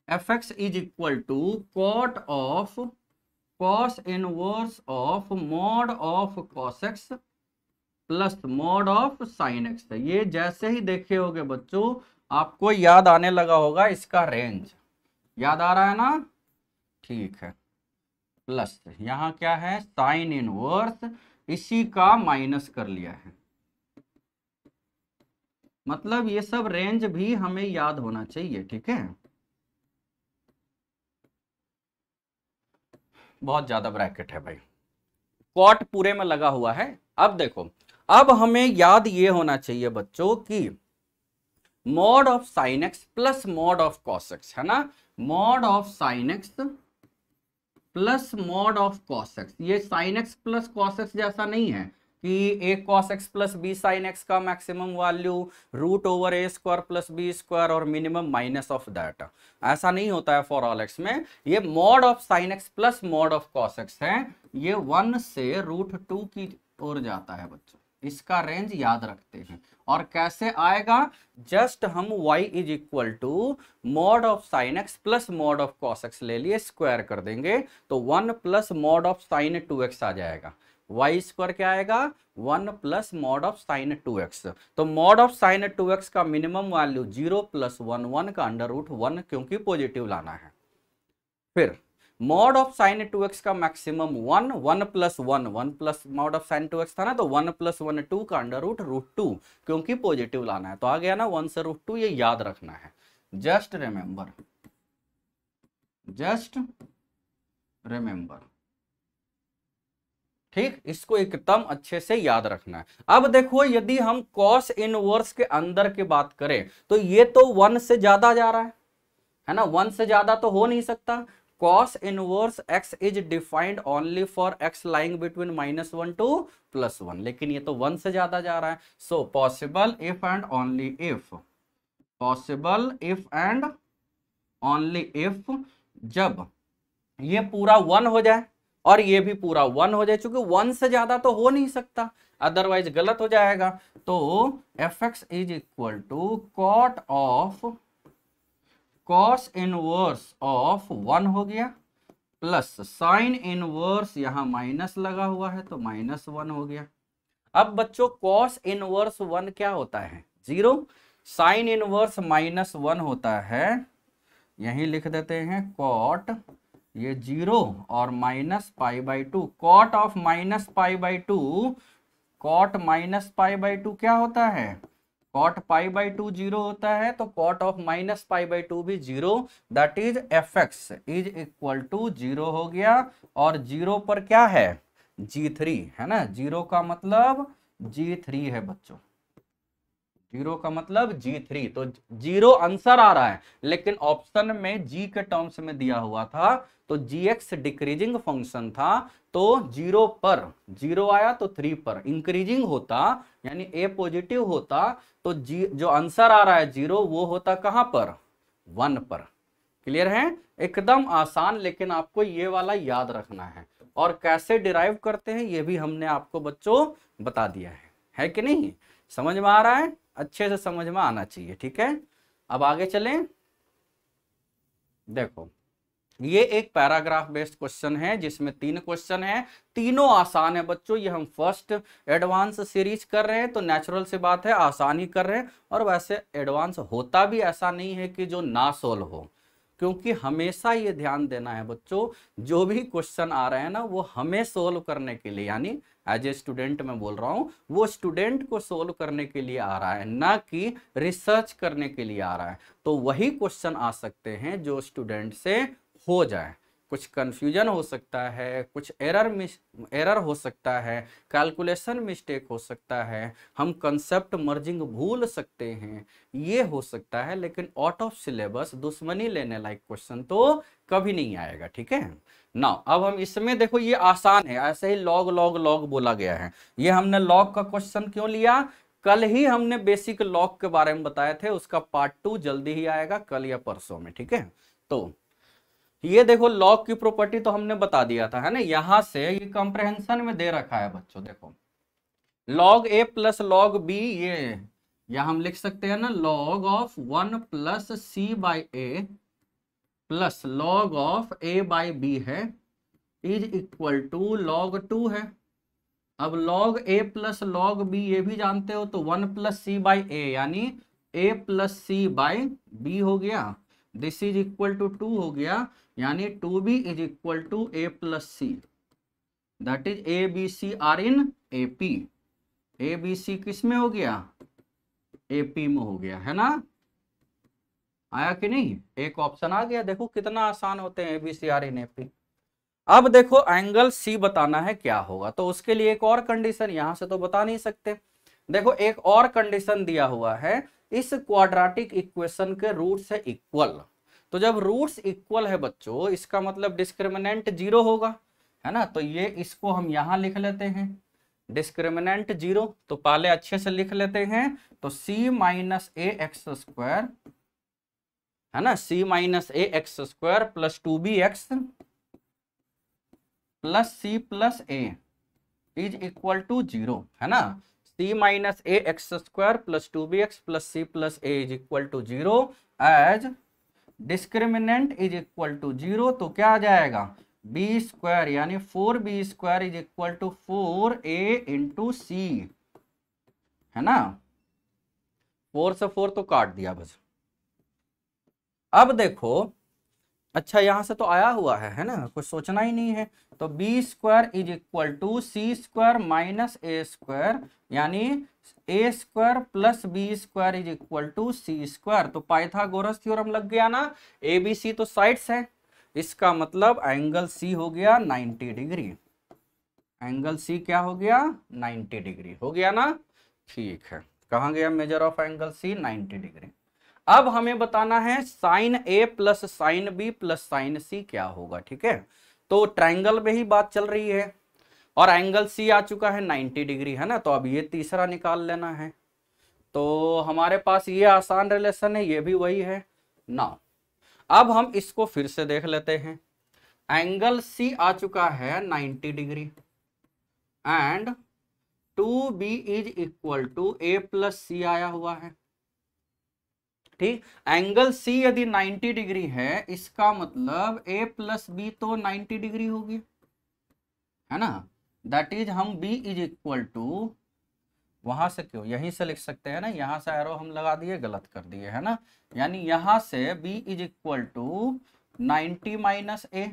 F X is equal to cot of cos inverse of mod of cos x plus mod of sine X. ये जैसे ही देखे होगे बच्चों आपको याद आने लगा होगा, इसका रेंज याद आ रहा है ना, ठीक है, प्लस यहां क्या है साइन इनवर्स, इसी का माइनस कर लिया है, मतलब ये सब रेंज भी हमें याद होना चाहिए, ठीक है। बहुत ज्यादा ब्रैकेट है भाई, कॉट पूरे में लगा हुआ है। अब देखो, अब हमें याद ये होना चाहिए बच्चों कि mod of sine x plus mod of cos x है ना, mod of sine x plus mod of cos x, ये sine x plus cos x जैसा नहीं है कि a cos x plus b sine x का maximum value root over a square plus b square और minimum minus of that, ऐसा नहीं होता है फॉर ऑल एक्स में। ये mod of sine x plus mod of cos x है, ये 1 से √2 की ओर जाता है बच्चों, इसका रेंज याद रखते हैं। और कैसे आएगा, जस्ट हम y is equal to mod of sine x plus mod of cos X ले लिए, स्क्वायर कर देंगे तो 1 plus mod of sine 2x आ जाएगा, y स्क्वायर क्या आएगा 1 plus mod of sine 2x। तो मॉड ऑफ साइन 2x का मिनिमम वैल्यू 0 प्लस 1 1 का अंडर रूट 1, क्योंकि पॉजिटिव लाना है। फिर मॉड ऑफ साइन 2x का maximum 1, 1 plus 1, 1 plus mod of sine 2x था ना, तो 1 प्लस 1 2 का अंडर रूट रूट 2, क्योंकि पॉजिटिव लाना है तो आ गया ना 1 से रूट 2, ये याद रखना है। जस्ट रिमेंबर, जस्ट रिमेंबर, ठीक, इसको एकदम अच्छे से याद रखना है। अब देखो यदि हम कॉस इनवर्स के अंदर की बात करें तो ये तो 1 से ज्यादा जा रहा है ना, 1 से ज्यादा तो हो नहीं सकता। Cos inverse x is defined only for x lying between -1 to +1, लेकिन ये तो 1 से ज्यादा जा रहा है। So possible if and only if, possible if and only if, जब ये पूरा 1 हो जाए और ये भी पूरा 1 हो जाए, चूंकि 1 से ज्यादा तो हो नहीं सकता, अदरवाइज गलत हो जाएगा। तो fx is equal to cot of cos inverse of 1 हो गया, प्लस साइन इनवर्स, यहां माइनस लगा हुआ है तो -1 हो गया। अब बच्चों कॉस इनवर्स 1 क्या होता है? 0। साइन इनवर्स -1 होता है, यही लिख देते हैं कॉट, ये 0 और -π/2, कॉट ऑफ -π/2, कॉट -π/2 क्या होता है? कॉट π/2 0 होता है, तो कॉट ऑफ -π/2 भी 0, that is fx is equal to 0 हो गया। और 0 पर क्या है? g3 है ना, 0 का मतलब g3 है बच्चों, 0 का मतलब g3, तो 0 आंसर आ रहा है, लेकिन ऑप्शन में g के टर्म्स में दिया हुआ था, तो gx डिक्रीजिंग फंक्शन था, तो 0 पर 0 आया तो 3 पर इंक्रीजिंग होता, यानी a पॉजिटिव होता, तो g जो आंसर आ रहा है 0 वो होता कहां पर? 1 पर। क्लियर है? एकदम आसान, लेकिन आपको ये वाला याद रखना है, और कैसे डिराइव करते हैं ये भी हमने आपको बच्चों बता दिया है कि नहीं? समझ में आ रहा है? अच्छे से समझ में आना चाहिए, ठीक है। अब आगे चलें। देखो ये एक पैराग्राफ बेस्ड क्वेश्चन है जिसमें 3 क्वेश्चन है, तीनों आसान है बच्चों। ये हम फर्स्ट एडवांस सीरीज कर रहे हैं तो नेचुरल सी बात है आसानी कर रहे हैं, और वैसे एडवांस होता भी ऐसा नहीं है कि जो ना सोल्व हो, क्योंकि हमेशा ये ध्यान देना है बच्चों, जो भी क्वेश्चन आ रहे हैं ना वो हमें सोल्व करने के लिए, यानी एज ए स्टूडेंट मैं बोल रहा हूं, वो स्टूडेंट को सोल्व करने के लिए आ रहा है, ना कि रिसर्च करने के लिए आ रहा है। तो वही क्वेश्चन आ सकते हैं जो स्टूडेंट से हो जाए। कुछ कंफ्यूजन हो सकता है, कुछ एरर हो सकता है, कैलकुलेशन मिस्टेक हो सकता है, हम कंसेप्ट मर्जिंग भूल सकते हैं, ये हो सकता है, लेकिन आउट ऑफ सिलेबस दुश्मनी लेने लायक क्वेश्चन तो कभी नहीं आएगा, ठीक है ना। अब हम इसमें देखो ये आसान है, ऐसे ही लॉग लॉग लॉग बोला गया है, ये हमने लॉग का क्वेश्चन क्यों लिया? कल ही हमने बेसिक लॉग के बारे में बताए थे, उसका पार्ट 2 जल्दी ही आएगा, कल या परसों में, ठीक है। तो ये देखो लॉग की प्रॉपर्टी तो हमने बता दिया था, है ना। यहां से ये कंप्रेहेंशन में दे रखा है बच्चों, देखो log a plus log b, ये या हम लिख सकते हैं ना log of 1 plus c by a plus log of a by b है, इज इक्वल टू log 2 है। अब log a plus log b ये भी जानते हो, तो 1 प्लस c बाई a, यानी a plus c by b हो गया, दिस इज इक्वल टू 2 हो गया, यानी 2b is equal to a plus c, that is a b c are in AP, a b c किस में हो गया? AP में हो गया, है ना। आया कि नहीं? एक ऑप्शन आ गया, देखो कितना आसान होते हैं ABC आर इन AP। अब देखो एंगल C बताना है क्या होगा, तो उसके लिए एक और कंडीशन, यहां से तो बता नहीं सकते। देखो एक और कंडीशन दिया हुआ है, इस क्वाड्रेटिक इक्वेशन के रूट्स है इक्वल, तो जब रूट्स इक्वल है बच्चों इसका मतलब डिस्क्रिमिनेंट 0 होगा, है ना। तो ये इसको हम यहां लिख लेते हैं डिस्क्रिमिनेंट 0, तो पहले अच्छे से लिख लेते हैं, तो c minus A X square, है ना, c minus A X square plus 2bx plus c plus a is equal to 0, है ना। c minus A X square plus 2bx plus c plus a is equal to 0 as discriminant is equal to 0, तो क्या आ जाएगा? b square, यानी 4b square is equal to 4a into c, है ना। 4 से 4 तो काट दिया बस। अब देखो अच्छा यहां से तो आया हुआ है ना, कुछ सोचना ही नहीं है। तो b square is equal to c square minus a square, यानी a square plus b square is equal to c square. तो पाइथागोरस थ्योरम लग गया ना, ए बी सी तो साइड्स है, इसका मतलब एंगल सी हो गया 90 डिग्री। एंगल सी क्या हो गया, 90 डिग्री हो गया ना। ठीक है, कहाँ गया measure of angle C, 90 degree. अब हमें बताना है sine A plus sine B plus sine C क्या होगा। ठीक है, तो ट्रायंगल में ही बात चल रही है और एंगल सी आ चुका है 90 डिग्री, है ना। तो अब ये तीसरा निकाल लेना है। तो हमारे पास ये आसान रिलेशन है, ये भी वही है ना। अब हम इसको फिर से देख लेते हैं। एंगल सी आ चुका है 90 degree and 2b is equal to a plus c आया हुआ है। ठीक, एंगल सी यदि 90 डिग्री है, इसका मतलब a प्लस बी तो 90 डिग्री होगी, है ना। दैट इज हम b इज इक्वल टू, वहां से क्यों, यहीं से लिख सकते हैं ना, यहां से एरो हम लगा दिए, गलत कर दिए, है ना। यानी यहां से b is equal to 90 minus a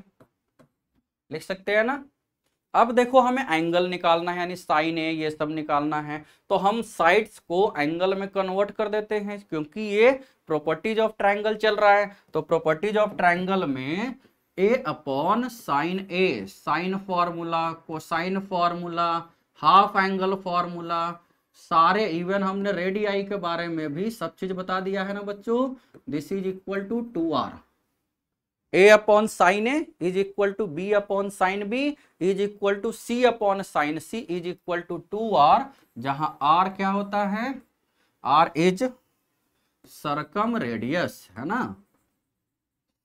लिख सकते हैं ना। अब देखो हमें एंगल निकालना है, यानी साइन ए ये सब निकालना है। तो हम साइड्स को एंगल में कन्वर्ट कर देते हैं, क्योंकि ये प्रॉपर्टीज ऑफ ट्रायंगल चल रहा है। तो प्रॉपर्टीज ऑफ ट्रायंगल में a upon sine A, sine formula, cosine formula, half angle formula, सारे, इवन हमने रेडियाई के बारे में भी सब चीज बता दिया है ना बच्चों। This is equal to 2r, A upon sine A is equal to B upon sine B is equal to C upon sine C is equal to 2r, जहां r क्या होता है, r इज सरकम रेडियस, है ना,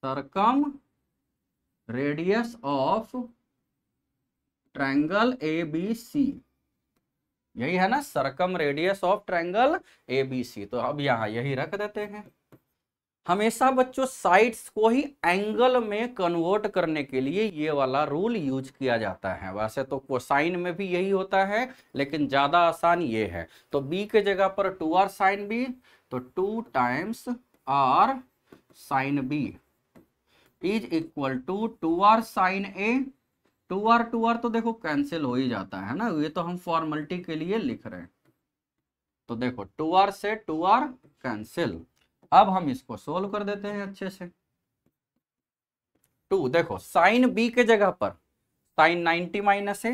circumradius of triangle A B C, यही है ना, circumradius of triangle A B C. तो अब यहां यही रख देते हैं। हमेशा बच्चों साइड्स को ही एंगल में कन्वर्ट करने के लिए ये वाला रूल यूज किया जाता है। वैसे तो कोसाइन में भी यही होता है, लेकिन ज्यादा आसान ये है। तो b के जगह पर 2r साइन b, तो 2 times r sine b is equal to 2r sine a। 2r तो देखो कैंसिल हो ही जाता है ना, ये तो हम फॉर्मेलिटी के लिए लिख रहे हैं। तो देखो 2r से 2r कैंसिल। अब हम इसको सोल्व कर देते हैं अच्छे से। 2 देखो साइन बी के जगह पर साइन 90 माइनस है,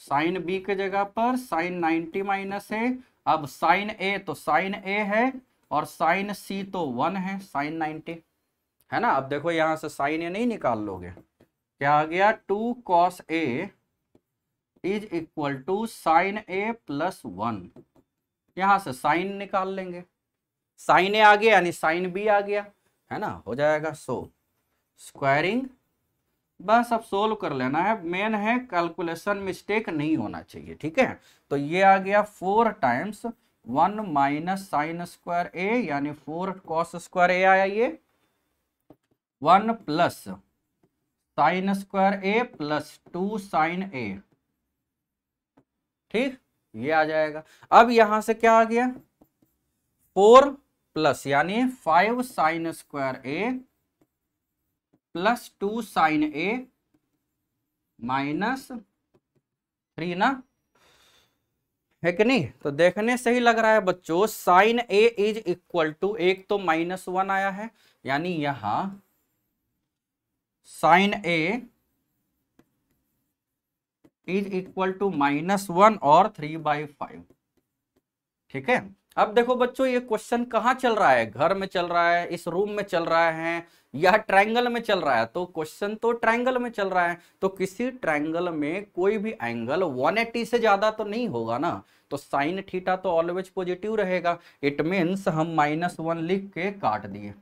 साइन बी के जगह पर साइन 90 माइनस है। अब साइन ए तो साइन ए है और साइन सी तो 1 है, साइन 90, है ना। अब देखो यहां से साइन ए नहीं निकाल लोगे, क्या आ गया, 2 cos A is equal to sine A plus 1। यहां से साइन निकाल लेंगे, साइन ए आ गया यानी साइन बी आ गया, है ना, हो जाएगा। सो स्क्वायरिंग, बस अब सोल्व कर लेना है, मेन है कैलकुलेशन मिस्टेक नहीं होना चाहिए। ठीक है, तो ये आ गया 4 टाइम्स 1 माइनस साइन स्क्वायर ए, यानी 4 कॉस स्क्वायर ए आया ये, 1 प्लस साइन स्क्वायर ए प्लस 2 साइन ए। ठीक, ये आ जाएगा। अब यहां से क्या आ गया, 4 प्लस यानी 5 साइन स्क्वायर ए प्लस 2 साइन ए माइनस 3 ना, है कि नहीं। तो देखने से ही लग रहा है बच्चों sine A is equal to, एक तो -1 आया है, यानी यहां sine A is equal to -1 और 3/5। ठीक है, अब देखो बच्चों ये क्वेश्चन कहाँ चल रहा है, घर में चल रहा है, इस रूम में चल रहा है, या ट्रायंगल में चल रहा है। तो क्वेश्चन तो ट्रायंगल में चल रहा है, तो किसी ट्रायंगल में कोई भी एंगल 180 से ज्यादा तो नहीं होगा ना, तो साइन थीटा तो ऑलवेज पॉजिटिव रहेगा। इट मीन्स हम -1 लिख के काट दिए,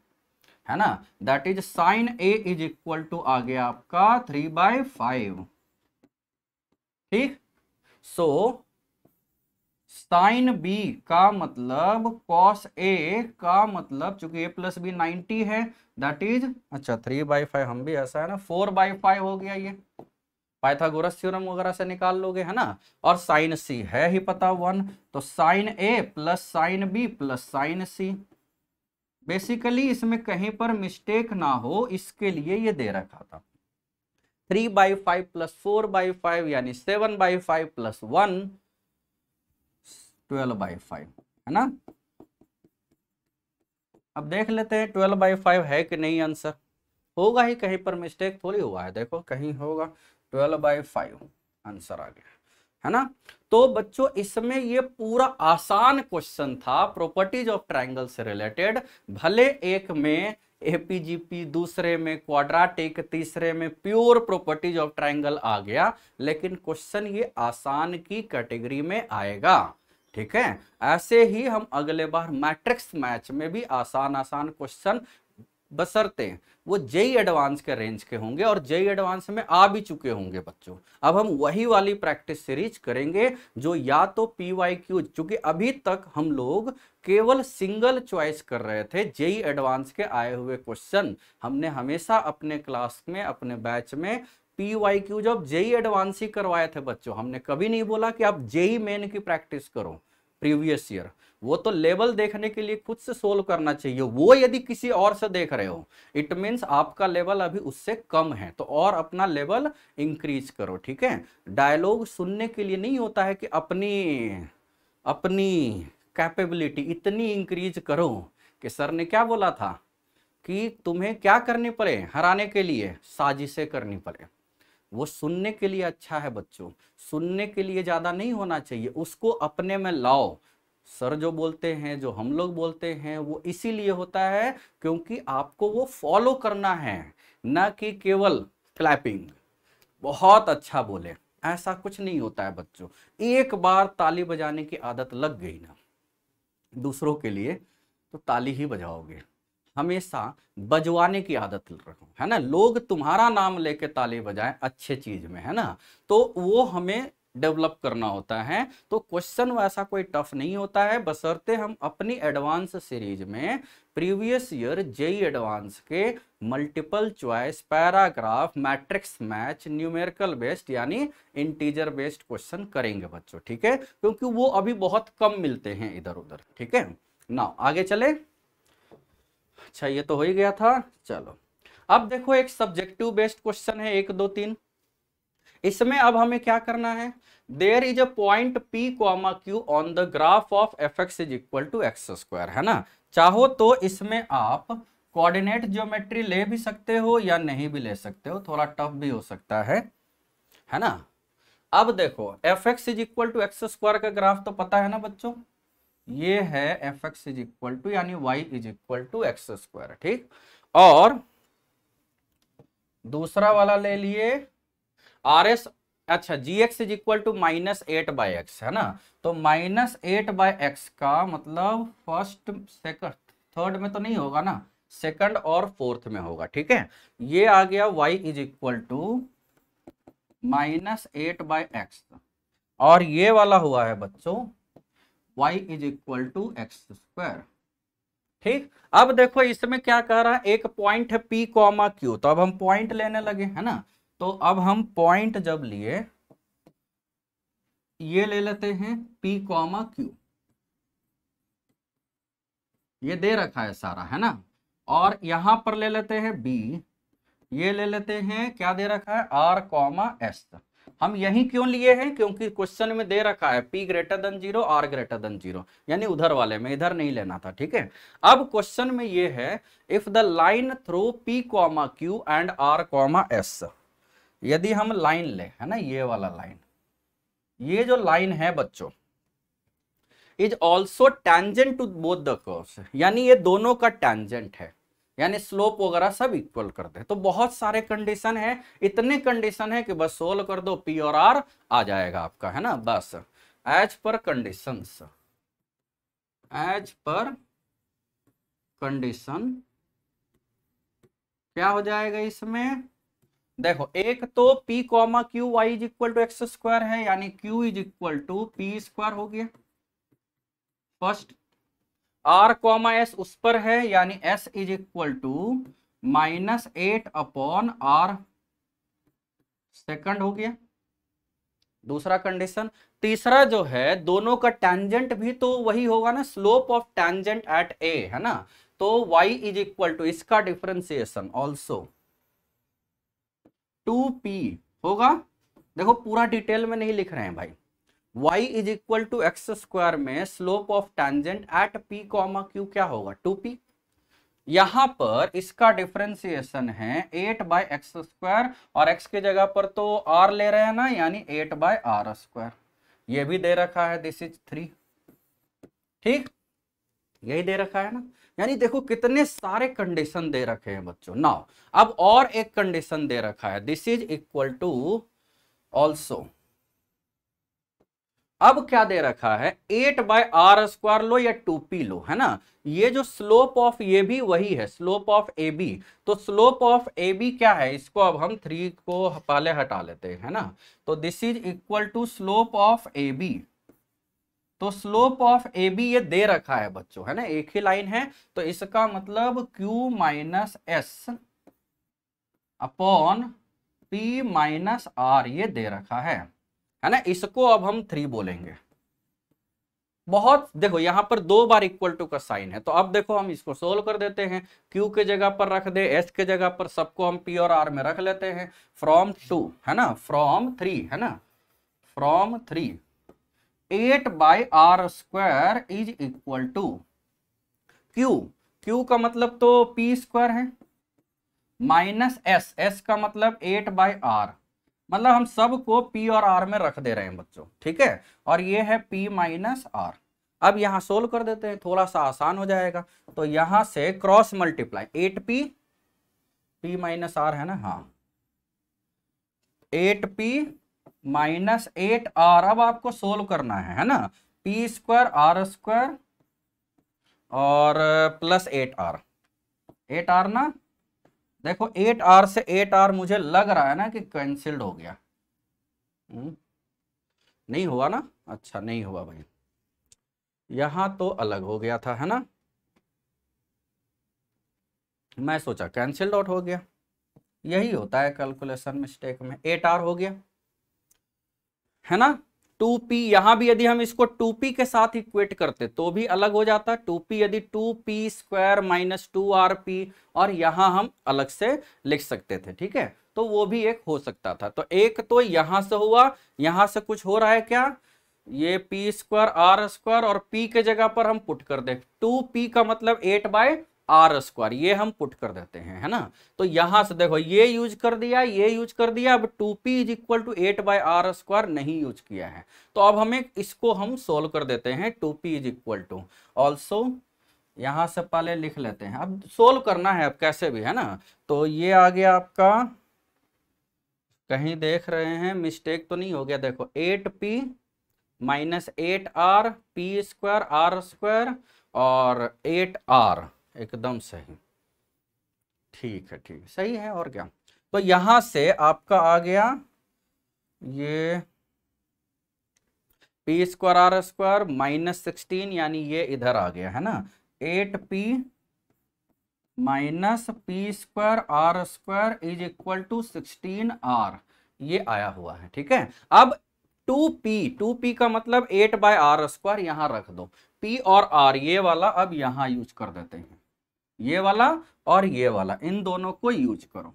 है ना। That is sine A is equal to आ गया आपका 3/5। ठीक, सो साइन बी का मतलब कॉस ए का मतलब, चूंकि ए प्लस बी 90 है, दैट इज, अच्छा 3/5 हम भी ऐसा है ना, 4/5 हो गया। ये पाइथागोरस थ्योरम वगैरह से निकाल लोगे, है ना। और साइन सी है ही पता 1, तो sine A plus sine B plus sine C basically इसमें कहीं पर मिस्टेक ना हो इसके लिए ये दे रखा था। 3/5 प्लस 4/5 यानी 7/5 प्लस 1 12/5 है ना। अब देख लेते हैं 12/5 है कि नहीं आंसर। होगा ही, कहीं पर मिस्टेक थोड़ी हुआ है, देखो कहीं होगा। 12/5 आंसर आ गया है ना। तो बच्चों इसमें ये पूरा आसान क्वेश्चन था प्रॉपर्टीज ऑफ ट्रायंगल से रिलेटेड। भले एक में एपीजीपी, दूसरे में क्वाड्रेटिक, तीसरे में प्योर प्रॉपर्टीज ऑफ ट्रायंगल आ गया, लेकिन क्वेश्चन ये आसान की कैटेगरी में आएगा। ठीक है, ऐसे ही हम अगले बार मैट्रिक्स मैच में भी आसान आसान क्वेश्चन, बशर्ते वो जेई एडवांस के रेंज के होंगे और जेई एडवांस में आ भी चुके होंगे बच्चों। अब हम वही वाली प्रैक्टिस सीरीज करेंगे जो या तो पीवाईक्यू, चूंकि अभी तक हम लोग केवल सिंगल चॉइस कर रहे थे, जेई एडवांस के आए हुए क्वेश्चन हमने हमेशा अपने क्लास में, अपने बैच में पीवाईक्यू जब जेई एडवांस ही करवाए थे बच्चों। हमने कभी नहीं बोला कि आप जेई मेन की प्रैक्टिस करो प्रीवियस ईयर, वो तो लेवल देखने के लिए खुद से सोल्व करना चाहिए। वो यदि किसी और से देख रहे हो इट मीन्स आपका लेवल अभी उससे कम है, तो और अपना लेवल इंक्रीज करो। ठीक है, डायलॉग सुनने के लिए नहीं होता है कि अपनी कैपेबिलिटी इतनी इंक्रीज करो कि सर ने क्या बोला था कि तुम्हें क्या करनी पड़े, हराने के लिए साजिशें करनी पड़े। वो सुनने के लिए अच्छा है बच्चों, सुनने के लिए ज्यादा नहीं होना चाहिए, उसको अपने में लाओ। सर जो बोलते हैं, जो हम लोग बोलते हैं, वो इसीलिए होता है क्योंकि आपको वो फॉलो करना है, ना कि केवल क्लैपिंग बहुत अच्छा बोले, ऐसा कुछ नहीं होता है बच्चों। एक बार ताली बजाने की आदत लग गई ना दूसरों के लिए, तो ताली ही बजाओगे। हमेशा बजवाने की आदत रखो, है ना। लोग तुम्हारा नाम लेके ताली बजाएं अच्छे चीज में, है ना, तो वो हमें डेवलप करना होता है। तो क्वेश्चन वैसा कोई टफ नहीं होता है, बशर्ते हम अपनी एडवांस सीरीज में प्रीवियस ईयर जेई एडवांस के multiple choice, paragraph, matrix match, numerical based यानी इंटीजर बेस्ड क्वेश्चन करेंगे बच्चों। ठीक है, क्योंकि वो अभी बहुत कम मिलते हैं इधर उधर। ठीक है ना, आगे चले। अच्छा ये तो हो ही गया था, चलो अब देखो एक सब्जेक्टिव बेस्ड क्वेश्चन है 1 2 3। इसमें अब हमें क्या करना है, there is a point P, Q on the graph of fx is equal to x square, है ना। चाहो तो इसमें आप कोऑर्डिनेट ज्योमेट्री ले भी सकते हो या नहीं भी ले सकते हो, थोड़ा टफ भी हो सकता है ना। अब देखो fx is equal to x square का ग्राफ तो पता है ना बच्चों, ये है fx इज इक्वल टू यानी y is equal to x square. ठीक, और दूसरा वाला ले लिए RS, अच्छा gx is equal to -8/x, है ना। तो -8/x का मतलब फर्स्ट, सेकंड, थर्ड में तो नहीं होगा ना, सेकंड और फोर्थ में होगा। ठीक है, ये आ गया y is equal to -8/x, और ये वाला हुआ है बच्चों y is equal to x square. ठीक, अब देखो इसमें क्या कह रहा है, एक पॉइंट है P, Q, तो अब हम पॉइंट लेने लगे, है ना। तो अब हम पॉइंट जब लिए, ये ले लेते हैं P, Q, ये दे रखा है सारा, है ना। और यहां पर ले लेते हैं B, ये ले लेते हैं क्या दे रखा है R, S। हम यही क्यों लिए हैं, क्योंकि क्वेश्चन में दे रखा है P greater than 0, R greater than 0, यानी उधर वाले में, इधर नहीं लेना था। ठीक है, अब क्वेश्चन में ये है if the line through P, Q and R, S, यदि हम लाइन ले, है ना, ये वाला लाइन, ये जो लाइन है बच्चों is also tangent to both the curves, यानी ये दोनों का टेंजेंट है, यानी स्लोप वगैरह सब इक्वल करते हैं। तो बहुत सारे कंडीशन है, इतने कंडीशन है कि बस सोल्व कर दो, P और R आ जाएगा आपका, है ना। बस as per conditions, as per condition क्या हो जाएगा इसमें, देखो एक तो P, Q y is equal to x square है, यानी Q is equal to P square हो गया फर्स्ट, R, S उस पर है, यानी S is equal to -8/R second हो गया दूसरा कंडीशन। तीसरा जो है दोनों का टेंजेंट भी तो वही होगा ना, slope of tangent eight A, है ना। तो y इज इक्वल टू इसका डिफरेंशिएशन ऑल्सो 2p होगा। देखो पूरा डिटेल में नहीं लिख रहे हैं भाई। y is equal to x square में slope of tangent at p comma q क्या होगा 2p। यहां पर इसका डिफरेंशिएशन है 8/x², और x की जगह पर तो r ले रहे हैं ना, यानी 8/r²। ये भी दे रखा है, दिस इज 3। ठीक, यही दे रखा है ना। यानी देखो कितने सारे कंडीशन दे रखे हैं बच्चों। नाउ अब और एक कंडीशन दे रखा है, this is equal to also, अब क्या दे रखा है 8/r² लो या 2p लो, है ना। ये जो स्लोप ऑफ ये भी वही है, स्लोप ऑफ ए बी। तो स्लोप ऑफ ए बी क्या है, इसको अब हम 3 को पहले हटा लेते हैं, है ना। तो this is equal to slope of A B. तो स्लोप ऑफ ए बी ये दे रखा है बच्चों, है ना, एक ही लाइन है। तो इसका मतलब q minus S upon p minus R ये दे रखा है ना। इसको अब हम 3 बोलेंगे। बहुत देखो यहां पर 2 बार इक्वल टू का साइन है। तो अब देखो हम इसको सोल्व कर देते हैं। q के जगह पर रख दे, s के जगह पर सबको हम p और r में रख लेते हैं। फ्रॉम 2 है ना, फ्रॉम 3 है ना, from 3 8/r² is equal to q का मतलब तो p² है माइनस s का मतलब 8/r, मतलब हम सबको p और r में रख दे रहे हैं बच्चों, ठीक है। और ये है p माइनस r। अब यहां सोल्व कर देते हैं, थोड़ा सा आसान हो जाएगा। तो यहां से cross multiply 8p p minus r है ना, हाँ 8p माइनस 8r। अब आपको सोल्व करना है ना, p² r² और प्लस 8r ना। देखो 8r से 8r मुझे लग रहा है ना कि कैंसिल्ड हो गया। नहीं हुआ ना, अच्छा नहीं हुआ भाई, यहां तो अलग हो गया था, है ना। मैं सोचा कैंसिल्ड आउट हो गया, यही होता है कैलकुलेशन मिस्टेक में। 8r हो गया, है ना। 2p यहां भी यदि हम इसको 2p के साथ इक्वेट करते तो भी अलग हो जाता। 2p यदि 2p² माइनस 2rp, और यहां हम अलग से लिख सकते थे, ठीक है। तो वो भी एक हो सकता था। तो एक तो यहां से हुआ, यहां से कुछ हो रहा है क्या, ये p² r² और p के जगह पर हम पुट कर दे 2p का मतलब 8/r², ये हम पुट कर देते हैं, है ना। तो यहां से देखो ये यूज कर दिया, ये यूज कर दिया। अब 2p is equal to 8/r² नहीं यूज किया है। तो अब हमें इसको हम सोल्व कर देते हैं। 2p is equal to also, यहां से पहले लिख लेते हैं, अब सोल्व करना है अब कैसे भी, है ना। तो ये आ गया आपका, कहीं देख रहे हैं मिस्टेक तो नहीं हो गया, देखो 8p minus 8r p² r² और 8r, एकदम सही, ठीक है, ठीक सही है। और क्या, तो यहां से आपका आ गया ये p² r² माइनस 16, यानी ये इधर आ गया, है ना। 8p minus p² r² is equal to 16r, ये आया हुआ है, ठीक है। अब 2p का मतलब 8/r² यहां रख दो, p और r ये वाला अब यहां यूज कर देते हैं, ये वाला और ये वाला, इन दोनों को यूज करो।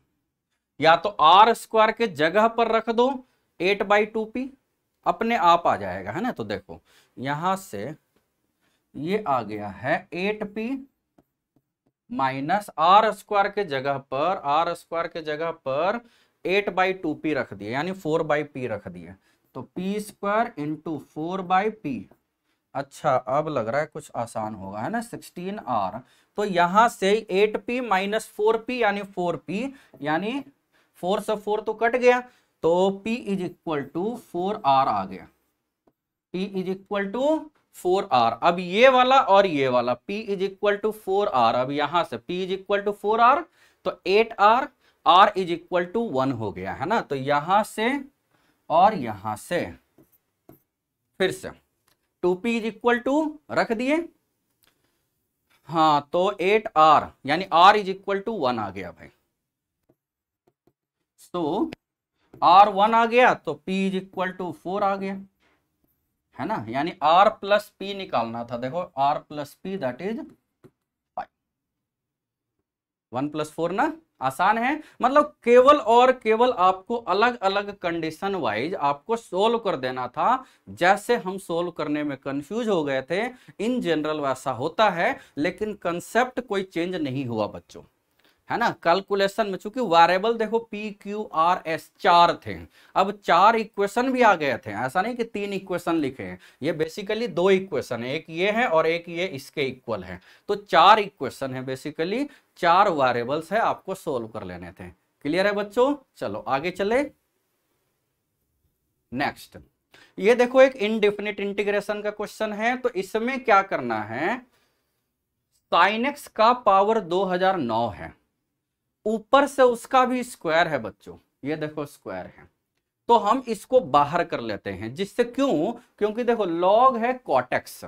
या तो r² के जगह पर रख दो 8/2p, अपने आप आ जाएगा, है ना। तो देखो यहां से ये आ गया है 8p माइनस r² के जगह पर, r² के जगह पर 8/2p रख दिए, यानी 4/p रख दिए। तो p² इंटू 4/p। अच्छा अब लग रहा है कुछ आसान होगा, है ना, 16r। तो यहां से 8p माइनस 4p यानी 4p, यानी 4 से 4 तो कट गया, तो p is equal to 4r आ गया। p is equal to 4r। अब ये वाला और ये वाला p is equal to 4r, अब यहां से p is equal to 4r, तो 8r, r is equal to 1 हो गया, है ना। तो यहां से और यहां से फिर से 2p इज इक्वल टू रख दिए, हाँ, तो 8r यानी r इज इक्वल टू 1 आ गया भाई। तो r 1 आ गया, तो p इज इक्वल टू 4 आ गया, है ना। यानी r प्लस p निकालना था, देखो r plus p that is 5। 1+4 ना, आसान है। मतलब केवल और केवल आपको अलग अलग कंडीशन वाइज आपको सोल्व कर देना था। जैसे हम सोल्व करने में कंफ्यूज हो गए थे, इन जनरल वैसा होता है, लेकिन कंसेप्ट कोई चेंज नहीं हुआ बच्चों, है ना। कैलकुलेशन में चूंकि वेरिएबल देखो पी क्यू आर एस 4 थे, अब 4 इक्वेशन भी आ गए थे, ऐसा नहीं कि 3 इक्वेशन लिखे हैं, ये बेसिकली 2 इक्वेशन है, एक ये है और एक ये इसके इक्वल है, तो 4 इक्वेशन है, बेसिकली 4 वेरिएबल्स है, आपको सोल्व कर लेने थे। क्लियर है बच्चों, चलो आगे चले। नेक्स्ट, ये देखो एक इनडेफिनिट इंटीग्रेशन का क्वेश्चन है, तो इसमें क्या करना है, साइन एक्स का पावर 2009 है, ऊपर से उसका भी स्क्वायर है बच्चों, ये देखो स्क्वायर है, तो हम इसको बाहर कर लेते हैं, जिससे क्यों, क्योंकि देखो लॉग है कॉटेक्स,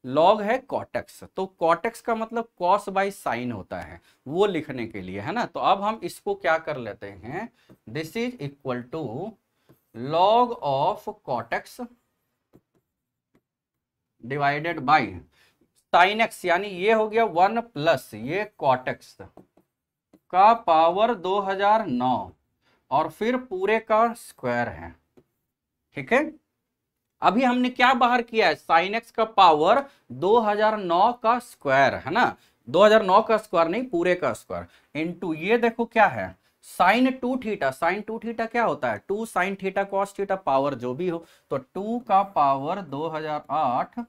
लॉग है कॉटेक्स, तो कॉटेक्स का मतलब कॉस बाई साइन होता है, वो लिखने के लिए, है ना। तो अब हम इसको क्या कर लेते हैं, this is equal to log of cot x divided by sine x, यानी ये हो गया 1 प्लस ये कॉटेक्स का पावर 2009 और फिर पूरे का स्क्वायर है, ठीक है। अभी हमने क्या बाहर किया है, साइन एक्स का पावर 2009 का स्क्वायर, है ना, 2009 का स्क्वायर नहीं, पूरे का स्क्वायर, इनटू ये देखो क्या है, साइन 2 थीटा, साइन 2 थीटा क्या होता है, 2 sine theta cos theta, power जो भी हो, तो 2 का पावर 2008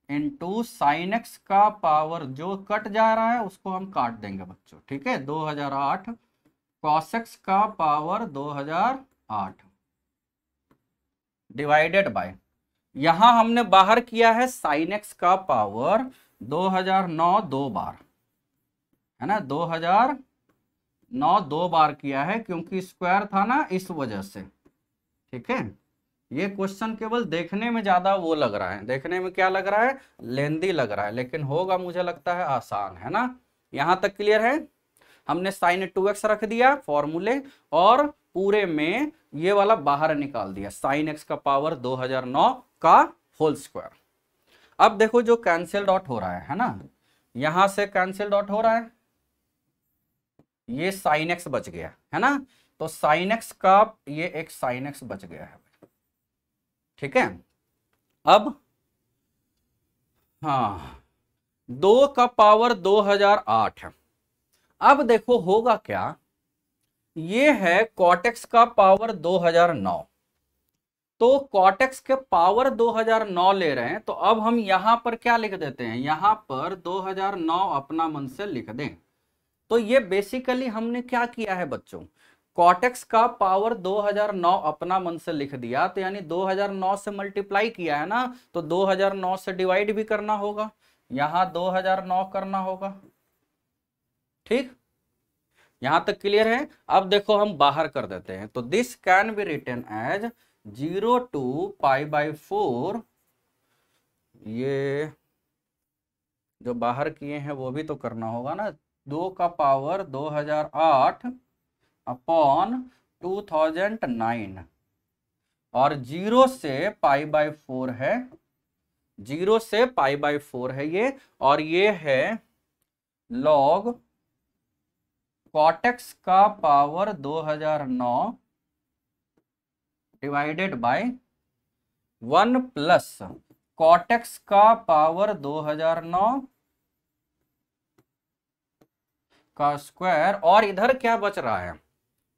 इंटू साइन एक्स का पावर, जो कट जा रहा है उसको हम काट देंगे बच्चों, ठीक है, 2008 कॉस एक्स का पावर 2008 डिवाइडेड बाय, यहां हमने बाहर किया है साइन एक्स का पावर 2009 दो बार, है ना, 2009 दो बार किया है, क्योंकि स्क्वायर था ना, इस वजह से, ठीक है। ये क्वेश्चन केवल देखने में ज्यादा वो लग रहा है, देखने में क्या लग रहा है, लेंदी लग रहा है, लेकिन होगा मुझे लगता है आसान, है ना। यहां तक क्लियर है। हमने साइन 2x रख दिया फॉर्मूले, और पूरे में ये वाला बाहर निकाल दिया, साइन एक्स का पावर 2009 का होल स्क्वायर। अब देखो जो कैंसिल डॉट हो रहा है ना, यहां से कैंसिल डॉट हो रहा है, ये साइन एक्स बच गया, है ना, तो साइन एक्स का ये एक साइन एक्स बच गया है, ठीक है। अब हाँ, 2 का पावर 2008 है। अब देखो होगा क्या, ये है कॉटेक्स का पावर 2009, तो कॉटेक्स के पावर 2009 ले रहे हैं, तो अब हम यहां पर क्या लिख देते हैं, यहां पर 2009 अपना मन से लिख दें। तो ये बेसिकली हमने क्या किया है बच्चों, कॉटेक्स का पावर 2009 अपना मन से लिख दिया, तो यानी 2009 से मल्टीप्लाई किया है ना, तो 2009 से डिवाइड भी करना होगा, यहां 2009 करना होगा, ठीक। यहां तक क्लियर है। अब देखो हम बाहर कर देते हैं, तो this can be written as 0 to π/4, ये जो बाहर किए हैं वो भी तो करना होगा ना, 2 का पावर 2008 अपॉन 2009, और 0 से π/4 है, 0 से π/4 है ये, और ये है लॉग कॉटेक्स का power 2009 divided by 1 plus cortex का पावर 2009 का स्क्वायर, और इधर क्या बच रहा है,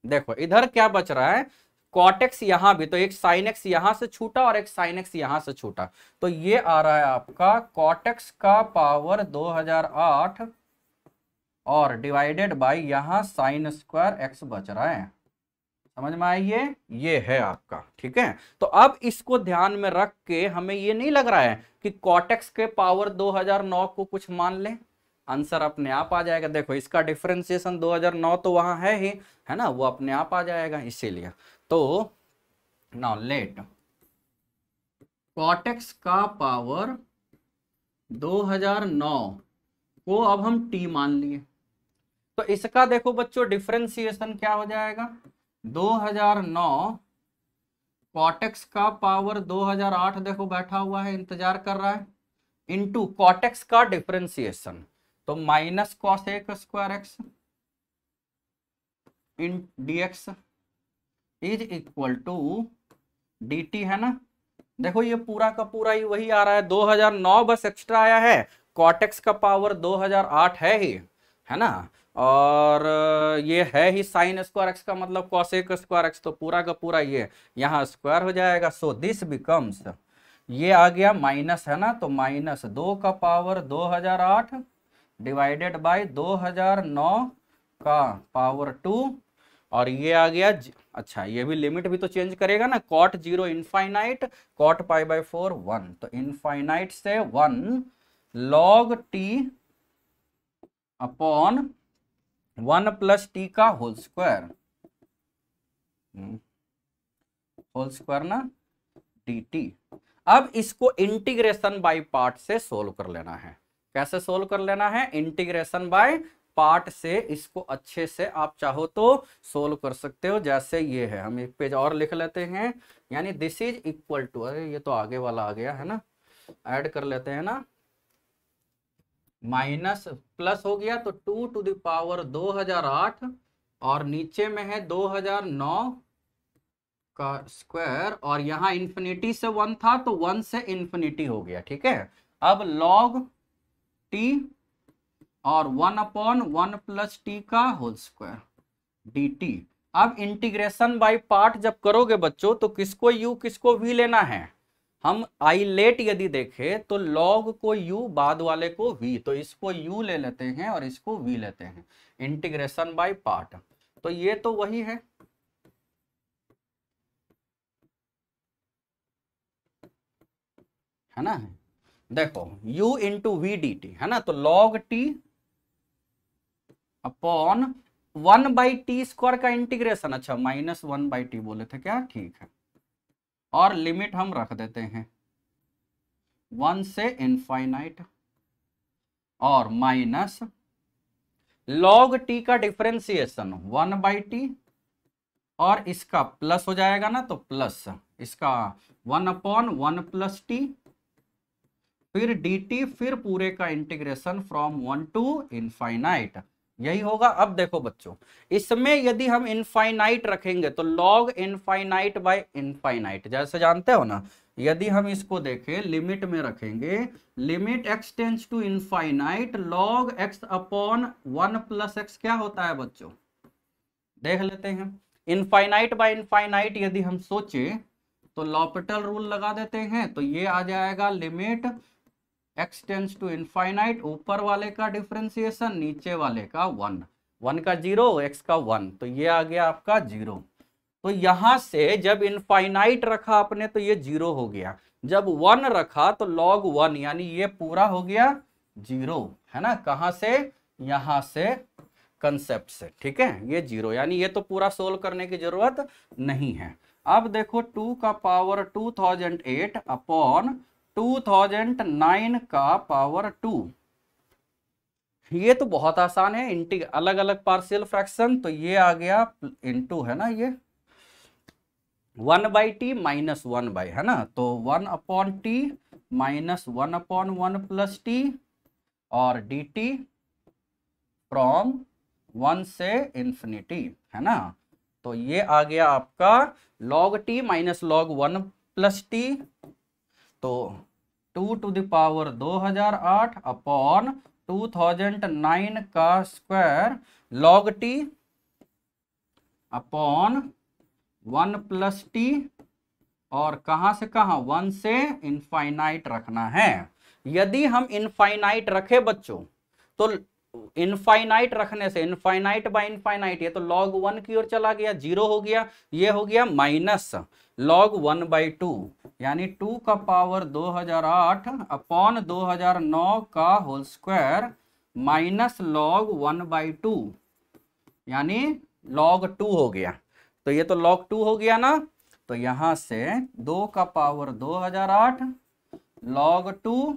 देखो इधर क्या बच रहा है, कॉटेक्स यहां भी, तो एक साइन एक्स यहां से छूटा और एक साइन एक्स यहां से छूटा, तो ये आ रहा है आपका कॉटेक्स का पावर 2008 और डिवाइडेड बाय यहां साइन स्क्वायर एक्स बच रहा है, समझ में आई ये है आपका, ठीक है। तो अब इसको ध्यान में रख के हमें ये नहीं लग रहा है कि कॉटेक्स के पावर 2009 को कुछ मान ले, आंसर अपने आप आ जाएगा। देखो इसका डिफरेंशिएशन 2009 तो वहां है ही, है ना, वो अपने आप आ जाएगा, इसीलिए। तो नाउ लेट कॉटेक्स का पावर 2009 को अब हम t मान लिए, तो इसका देखो बच्चों डिफरेंशिएशन क्या हो जाएगा, 2009 कॉटेक्स का पावर 2008 देखो बैठा हुआ है, इंतजार कर रहा है, इनटू कॉटेक्स का डिफरेंशिएशन, तो माइनस कॉस एक square x in d x is equal to d t, है ना। देखो ये पूरा का पूरा ही वही आ रहा है, 2009 बस एक्स्ट्रा आया है, कॉट एक्स का पावर 2008 है ही, है ना। और ये है ही साइन स्क्वायर एक्स का मतलब कॉसेक स्क्वायर एक्स, तो पूरा का पूरा ये यहाँ स्क्वायर हो जाएगा। सो दिस बिकम्स, ये आ गया माइनस, है ना, तो माइनस 2 का पावर 2008 डिवाइडेड बाय 2009 का पावर 2, और ये आ गया अच्छा ये भी लिमिट भी तो चेंज करेगा ना, cot 0 infinite cot pi by 4 1, तो इनफाइनाइट से 1 log t upon 1 plus t का होल स्क्वायर ना डी टी। अब इसको इंटीग्रेशन बाय पार्ट से सोल्व कर लेना है। कैसे सोल्व कर लेना है? इंटीग्रेशन बाय पार्ट से इसको अच्छे से आप चाहो तो सोल्व कर सकते हो। जैसे ये है, हम एक पेज और लिख लेते हैं, यानी दिस इज इक्वल टू, अरे ये तो आगे वाला आ गया है ना, ऐड कर लेते हैं ना, माइनस प्लस हो गया तो 2 टू द पावर 2008 और नीचे में है 2009 का स्क्वायर, और यहाँ इंफिनिटी से 1 था तो 1 से इंफिनिटी हो गया, ठीक है। अब लॉग टी और 1 अपॉन 1 प्लस टी का होल स्क्वायर डी टी। अब इंटीग्रेशन बाय पार्ट जब करोगे बच्चों तो किसको u किसको v लेना है? हम आइलेट यदि देखें तो log को u बाद वाले को v, तो इसको u ले लेते हैं और इसको v लेते हैं, इंटीग्रेशन बाय पार्ट। तो ये तो वही है, है ना। देखो u into v d t, है ना, तो log t upon 1 by t square का इंटीग्रेशन, अच्छा माइनस 1 बाई टी बोले थे क्या, ठीक है। और लिमिट हम रख देते हैं 1 से इनफाइनाइट और माइनस लॉग टी का डिफरेंशिएशन 1 बाई टी और इसका प्लस हो जाएगा ना, तो प्लस इसका 1 अपॉन 1 प्लस टी, फिर डी टी, फिर पूरे का इंटीग्रेशन फ्रॉम 1 टू इनफाइनाइट, यही होगा। अब देखो बच्चों, इसमें यदि हम इनफाइनाइट रखेंगे तो लॉग इनफाइनाइट बाय इनफाइनाइट, जैसे जानते हो ना, यदि हम इसको देखें लिमिट में रखेंगे, limit x tends to infinite log x upon 1 plus x क्या होता है बच्चों, देख लेते हैं। इनफाइनाइट बाय इनफाइनाइट यदि हम सोचे तो लॉपिटल रूल लगा देते हैं, तो ये आ जाएगा limit x tends to infinite, ऊपर वाले का डिफरेंशिएशन नीचे वाले का 1, 1 का 0 x का 1, तो ये आ गया आपका 0। तो यहां से जब इनफाइनाइट रखा आपने तो ये 0 हो गया, जब 1 रखा तो log 1, यानी ये पूरा हो गया 0, है ना। कहां से? यहां से कंसेप्ट से, ठीक है, ये 0, यानी ये तो पूरा सोल्व करने की जरूरत नहीं है। अब देखो 2 का पावर 2008 अपॉन 2009 का पावर 2, ये तो बहुत आसान है, अलग अलग पार्शियल फ्रैक्शन, तो ये आ गया इनटू, है ना, ये 1 बाई टी माइनस 1 बाई, है ना, तो 1 upon T minus 1 upon 1 plus T और डी टी फ्रॉम 1 से इंफिनिटी, है ना। तो ये आ गया आपका log t minus log 1 plus T, तो 2 टू द पावर 2008 अपॉन 2009 का square log t upon 1 plus T, और कहां से कहां, 1 से इनफाइनाइट रखना है। यदि हम इनफाइनाइट रखे बच्चों तो इनफाइनाइट रखने से इनफाइनाइट बाय इनफाइनाइट, ये तो log 1 की ओर चला गया, 0 हो गया, ये हो गया माइनस log 1 बाई 2, यानी 2 का पावर 2008 अपॉन 2009 का whole square minus log 1 by 2, यानी log 2 हो गया। तो ये तो log 2 हो गया ना, तो यहां से 2 का पावर 2008 log 2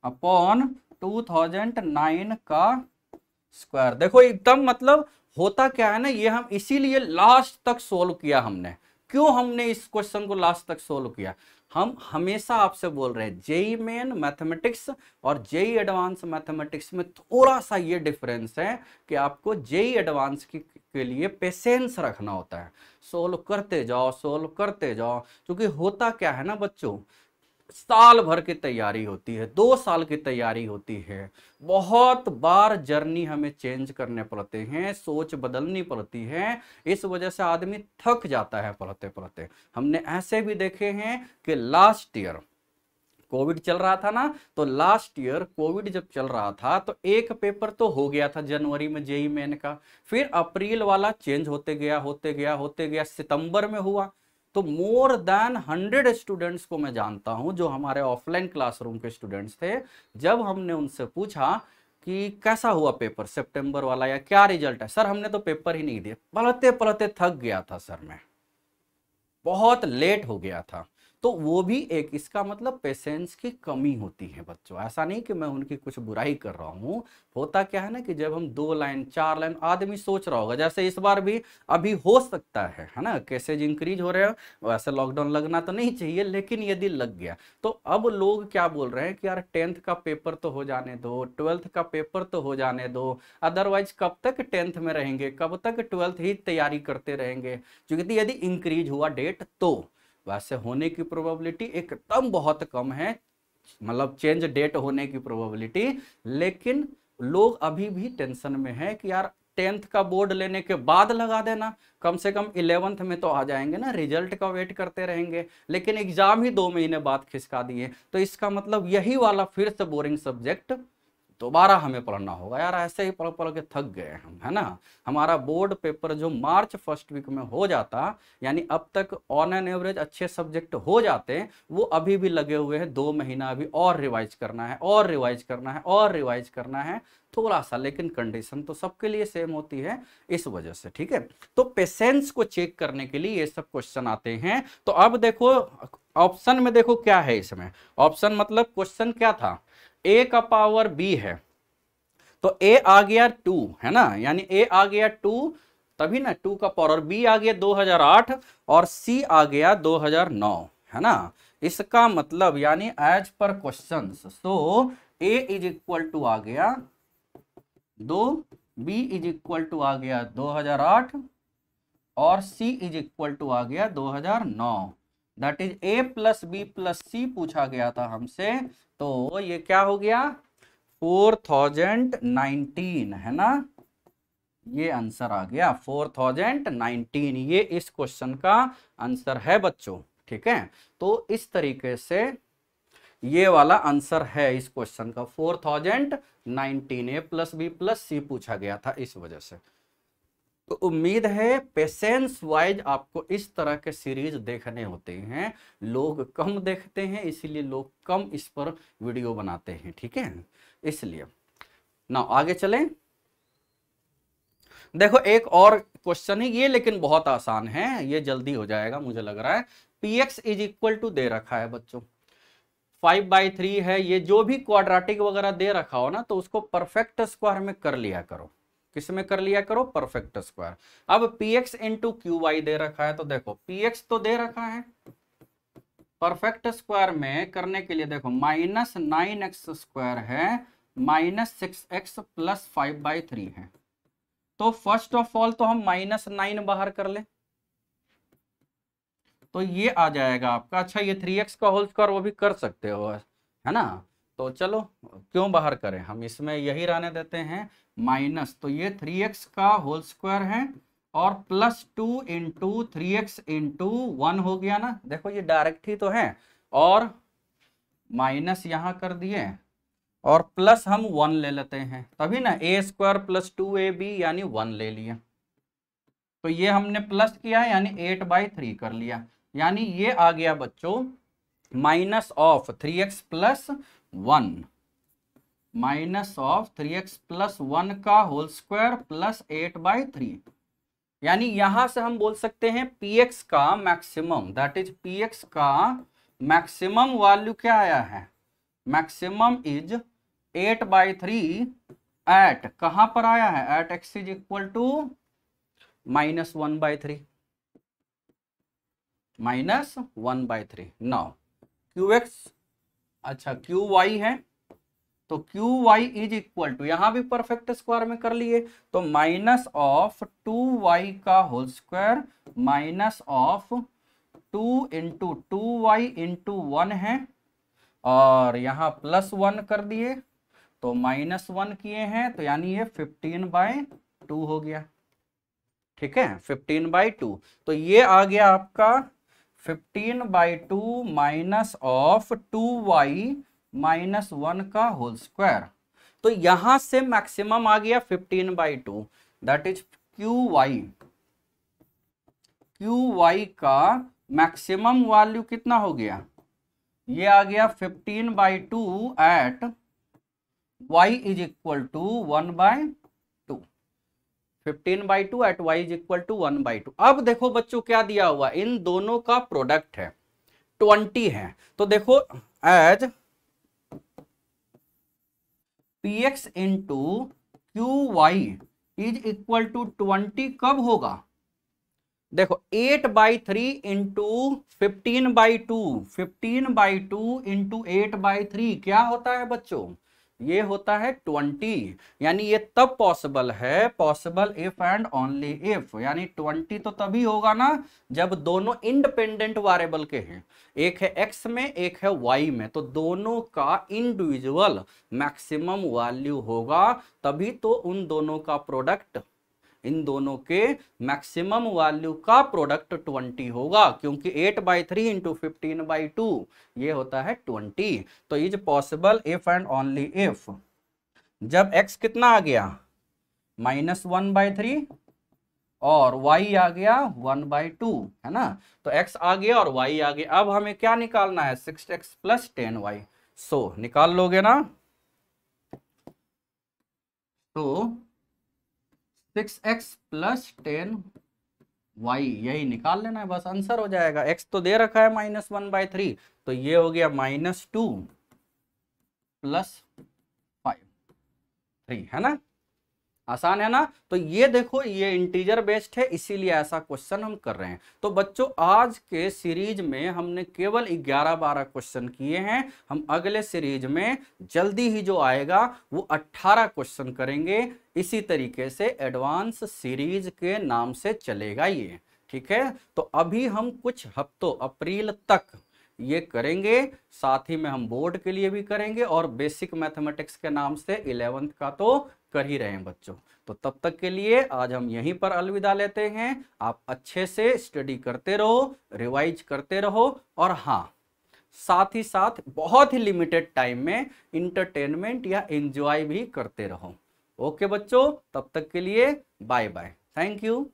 अपॉन 2009 का स्क्वायर। देखो एकदम मतलब होता क्या है ना, ये हम इसीलिए लास्ट तक सोल्व किया हमने। क्यों हमने इस क्वेश्चन को लास्ट तक सोल्व किया? हम हमेशा आपसे बोल रहे हैं जेई मेन मैथमेटिक्स और जेई एडवांस मैथमेटिक्स में थोड़ा सा ये डिफरेंस है कि आपको जेई एडवांस के लिए पेशेंस रखना होता है, सोल्व करते जाओ सोल्व करते जाओ। क्योंकि होता क्या है ना बच्चों, साल भर की तैयारी होती है, 2 साल की तैयारी होती है, बहुत बार जर्नी हमें चेंज करने पड़ते हैं, सोच बदलनी पड़ती है, इस वजह से आदमी थक जाता है पढ़ते पढ़ते। हमने ऐसे भी देखे हैं कि लास्ट ईयर कोविड चल रहा था ना, तो लास्ट ईयर कोविड जब चल रहा था तो एक पेपर तो हो गया था जनवरी में जेई मेन का, फिर अप्रैल वाला चेंज होते गया होते गया होते गया, सितंबर में हुआ। तो मोर देन 100 स्टूडेंट्स को मैं जानता हूं जो हमारे ऑफलाइन क्लासरूम के स्टूडेंट्स थे, जब हमने उनसे पूछा कि कैसा हुआ पेपर सितंबर वाला या क्या रिजल्ट है, सर हमने तो पेपर ही नहीं दिया, पढ़ते पढ़ते थक गया था सर, मैं बहुत लेट हो गया था। तो वो भी एक, इसका मतलब पेशेंस की कमी होती है बच्चों। ऐसा नहीं कि मैं उनकी कुछ बुराई कर रहा हूँ, होता क्या है ना कि जब हम 2 लाइन 4 लाइन, आदमी सोच रहा होगा जैसे इस बार भी अभी हो सकता है ना, केसेज इंक्रीज हो रहे हैं, वैसे लॉकडाउन लगना तो नहीं चाहिए, लेकिन यदि लग गया तो अब लोग क्या बोल रहे हैं कि यार 10th का पेपर तो हो जाने दो, 12th का पेपर तो हो जाने दो, अदरवाइज कब तक 10th में रहेंगे, कब तक 12th ही तैयारी करते रहेंगे। क्योंकि यदि इंक्रीज हुआ डेट तो वैसे होने की प्रोबेबिलिटी एकदम बहुत कम है, मतलब चेंज डेट होने की प्रोबेबिलिटी। लेकिन लोग अभी भी टेंशन में है कि यार 10th का बोर्ड लेने के बाद लगा देना, कम से कम 11th में तो आ जाएंगे ना, रिजल्ट का वेट करते रहेंगे, लेकिन एग्जाम ही 2 महीने बाद खिसका दिए, तो इसका मतलब यही वाला फिर से बोरिंग सब्जेक्ट दोबारा हमें पढ़ना होगा। यार ऐसे ही पढ़ पढ़ के थक गए हम, है ना। हमारा बोर्ड पेपर जो मार्च फर्स्ट वीक में हो जाता, यानी अब तक ऑन एन एवरेज अच्छे सब्जेक्ट हो जाते, वो अभी भी लगे हुए हैं 2 महीना अभी और रिवाइज करना है और रिवाइज करना है और रिवाइज करना है थोड़ा सा, लेकिन कंडीशन तो सबके लिए सेम होती है इस वजह से, ठीक है। तो पेशेंस को चेक करने के लिए ये सब क्वेश्चन आते हैं। तो अब देखो ऑप्शन में, देखो क्या है इसमें, ऑप्शन मतलब क्वेश्चन क्या था, a का पावर b है, तो a आ गया 2, है ना, यानी a आ गया 2, तभी ना 2 का पावर, b आ गया 2008 और c आ गया 2009, है ना। इसका मतलब यानी as per question, so a is equal to आ गया 2, b इज इक्वल टू आ गया 2008 और c इज इक्वल टू आ गया 2009। That is a plus b plus c पूछा गया था हमसे, तो ये क्या हो गया 4019, है ना, ये आंसर आ गया 4019, ये इस क्वेश्चन का आंसर है बच्चों, ठीक है। तो इस तरीके से ये वाला आंसर है इस क्वेश्चन का 4019, ए प्लस बी प्लस सी पूछा गया था इस वजह से। तो उम्मीद है पेशेंस वाइज आपको इस तरह के सीरीज देखने होते हैं, लोग कम देखते हैं इसीलिए लोग कम इस पर वीडियो बनाते हैं, ठीक है। इसलिए ना आगे चलें, देखो एक और क्वेश्चन है ये, लेकिन बहुत आसान है, ये जल्दी हो जाएगा मुझे लग रहा है। px इज इक्वल टू दे रखा है बच्चों 5/3 है, ये जो भी क्वाड्रेटिक वगैरह दे रखा हो ना तो उसको परफेक्ट स्क्वायर में कर लिया करो, किस में कर लिया करो, परफेक्ट स्क्वायर। अब px into Q why they रखा है, तो देखो px तो दे रखा है, परफेक्ट स्क्वायर में करने के लिए देखो -9x² है, -6x प्लस 5/3 है। तो फर्स्ट ऑफ ऑल तो हम -9 बाहर कर ले, तो ये आ जाएगा आपका, अच्छा ये 3x का होल स्क्वायर वो भी कर सकते हो, है ना। तो चलो क्यों बाहर करें, हम इसमें यही रहने देते हैं माइनस, तो ये 3x का होल स्क्वायर है और +2 इंटू 3x इंटू 1 हो गया ना, देखो ये डायरेक्ट ही तो है, और माइनस यहां कर दिए और प्लस हम 1 ले लेते हैं, तभी ना a² + 2ab यानी 1 ले लिया, तो ये हमने प्लस किया है यानी 8/3 कर लिया, यानी ये आ गया बच्चों minus of 3x + 1, minus of 3x + 1 का होल स्क्वायर प्लस 8/3, यानी यहां से हम बोल सकते हैं px का मैक्सिमम, दैट इज px का मैक्सिमम वैल्यू क्या आया है, मैक्सिमम इज 8/3 एट, कहां पर आया है, at x is equal to -1/3, -1/3। Now Q x, अच्छा क्यू वाई है, तो Q y is equal to, यहां भी परफेक्ट स्क्वायर में कर लिए, तो माइनस ऑफ 2y का whole square minus of 2 into 2y into 1 है, और यहां प्लस 1 कर दिए तो माइनस 1 किए हैं, तो यानी ये 15/2 हो गया। ठीक है, 15/2, तो ये आ गया आपका 15/2 माइनस ऑफ 2y माइनस 1 का होल स्क्वायर। तो यहां से मैक्सिमम आ गया 15/2, दैट इज क्यू वाई का मैक्सिमम वैल्यू कितना हो गया, ये आ गया 15/2 at y is equal to 1/2, 15/2 at y is equal to 1/2। अब देखो बच्चों क्या दिया हुआ, इन दोनों का प्रोडक्ट है 20 है, तो देखो as px into Q y is equal to 20 कब होगा, देखो 8/3 इंटू 15/2, 15/2 इंटू 8/3 क्या होता है बच्चों, ये होता है 20। यानी ये तब पॉसिबल है, possible if and only if, यानी 20 तो तभी होगा ना जब दोनों इंडिपेंडेंट वेरिएबल के हैं, एक है x में एक है y में, तो दोनों का इंडिविजुअल मैक्सिमम वैल्यू होगा, तभी तो उन दोनों का प्रोडक्ट, इन दोनों के मैक्सिमम वैल्यू का प्रोडक्ट 20 होगा, क्योंकि 8/3 इंटू 15/2 ये होता है 20। तो is possible if and only if जब x कितना आ गया -1/3 और y आ गया 1/2, है ना, तो x आ गया और y आ गया। अब हमें क्या निकालना है, 6x प्लस 10y, सो निकाल लोगे ना, तो 6x प्लस 10y यही निकाल लेना है, बस आंसर हो जाएगा। x तो दे रखा है -1/3, तो ये हो गया -2 प्लस 5, 3, है ना, आसान है ना। तो ये देखो ये इंटीजर बेस्ड है, इसीलिए ऐसा क्वेश्चन हम कर रहे हैं। तो बच्चों आज के सीरीज में हमने केवल 11-12 क्वेश्चन किए हैं, हम अगले सीरीज में जल्दी ही जो आएगा वो 18 क्वेश्चन करेंगे। इसी तरीके से एडवांस सीरीज के नाम से चलेगा ये, ठीक है। तो अभी हम कुछ हफ्तों अप्रैल तक ये करेंगे, साथ ही में हम बोर्ड के लिए भी करेंगे, और बेसिक मैथमेटिक्स के नाम से 11th का तो कर ही रहे हैं बच्चों। तो तब तक के लिए आज हम यहीं पर अलविदा लेते हैं। आप अच्छे से स्टडी करते रहो, रिवाइज करते रहो, और हाँ साथ ही साथ बहुत ही लिमिटेड टाइम में इंटरटेनमेंट या एंजॉय भी करते रहो। ओके बच्चों, तब तक के लिए बाय बाय, थैंक यू।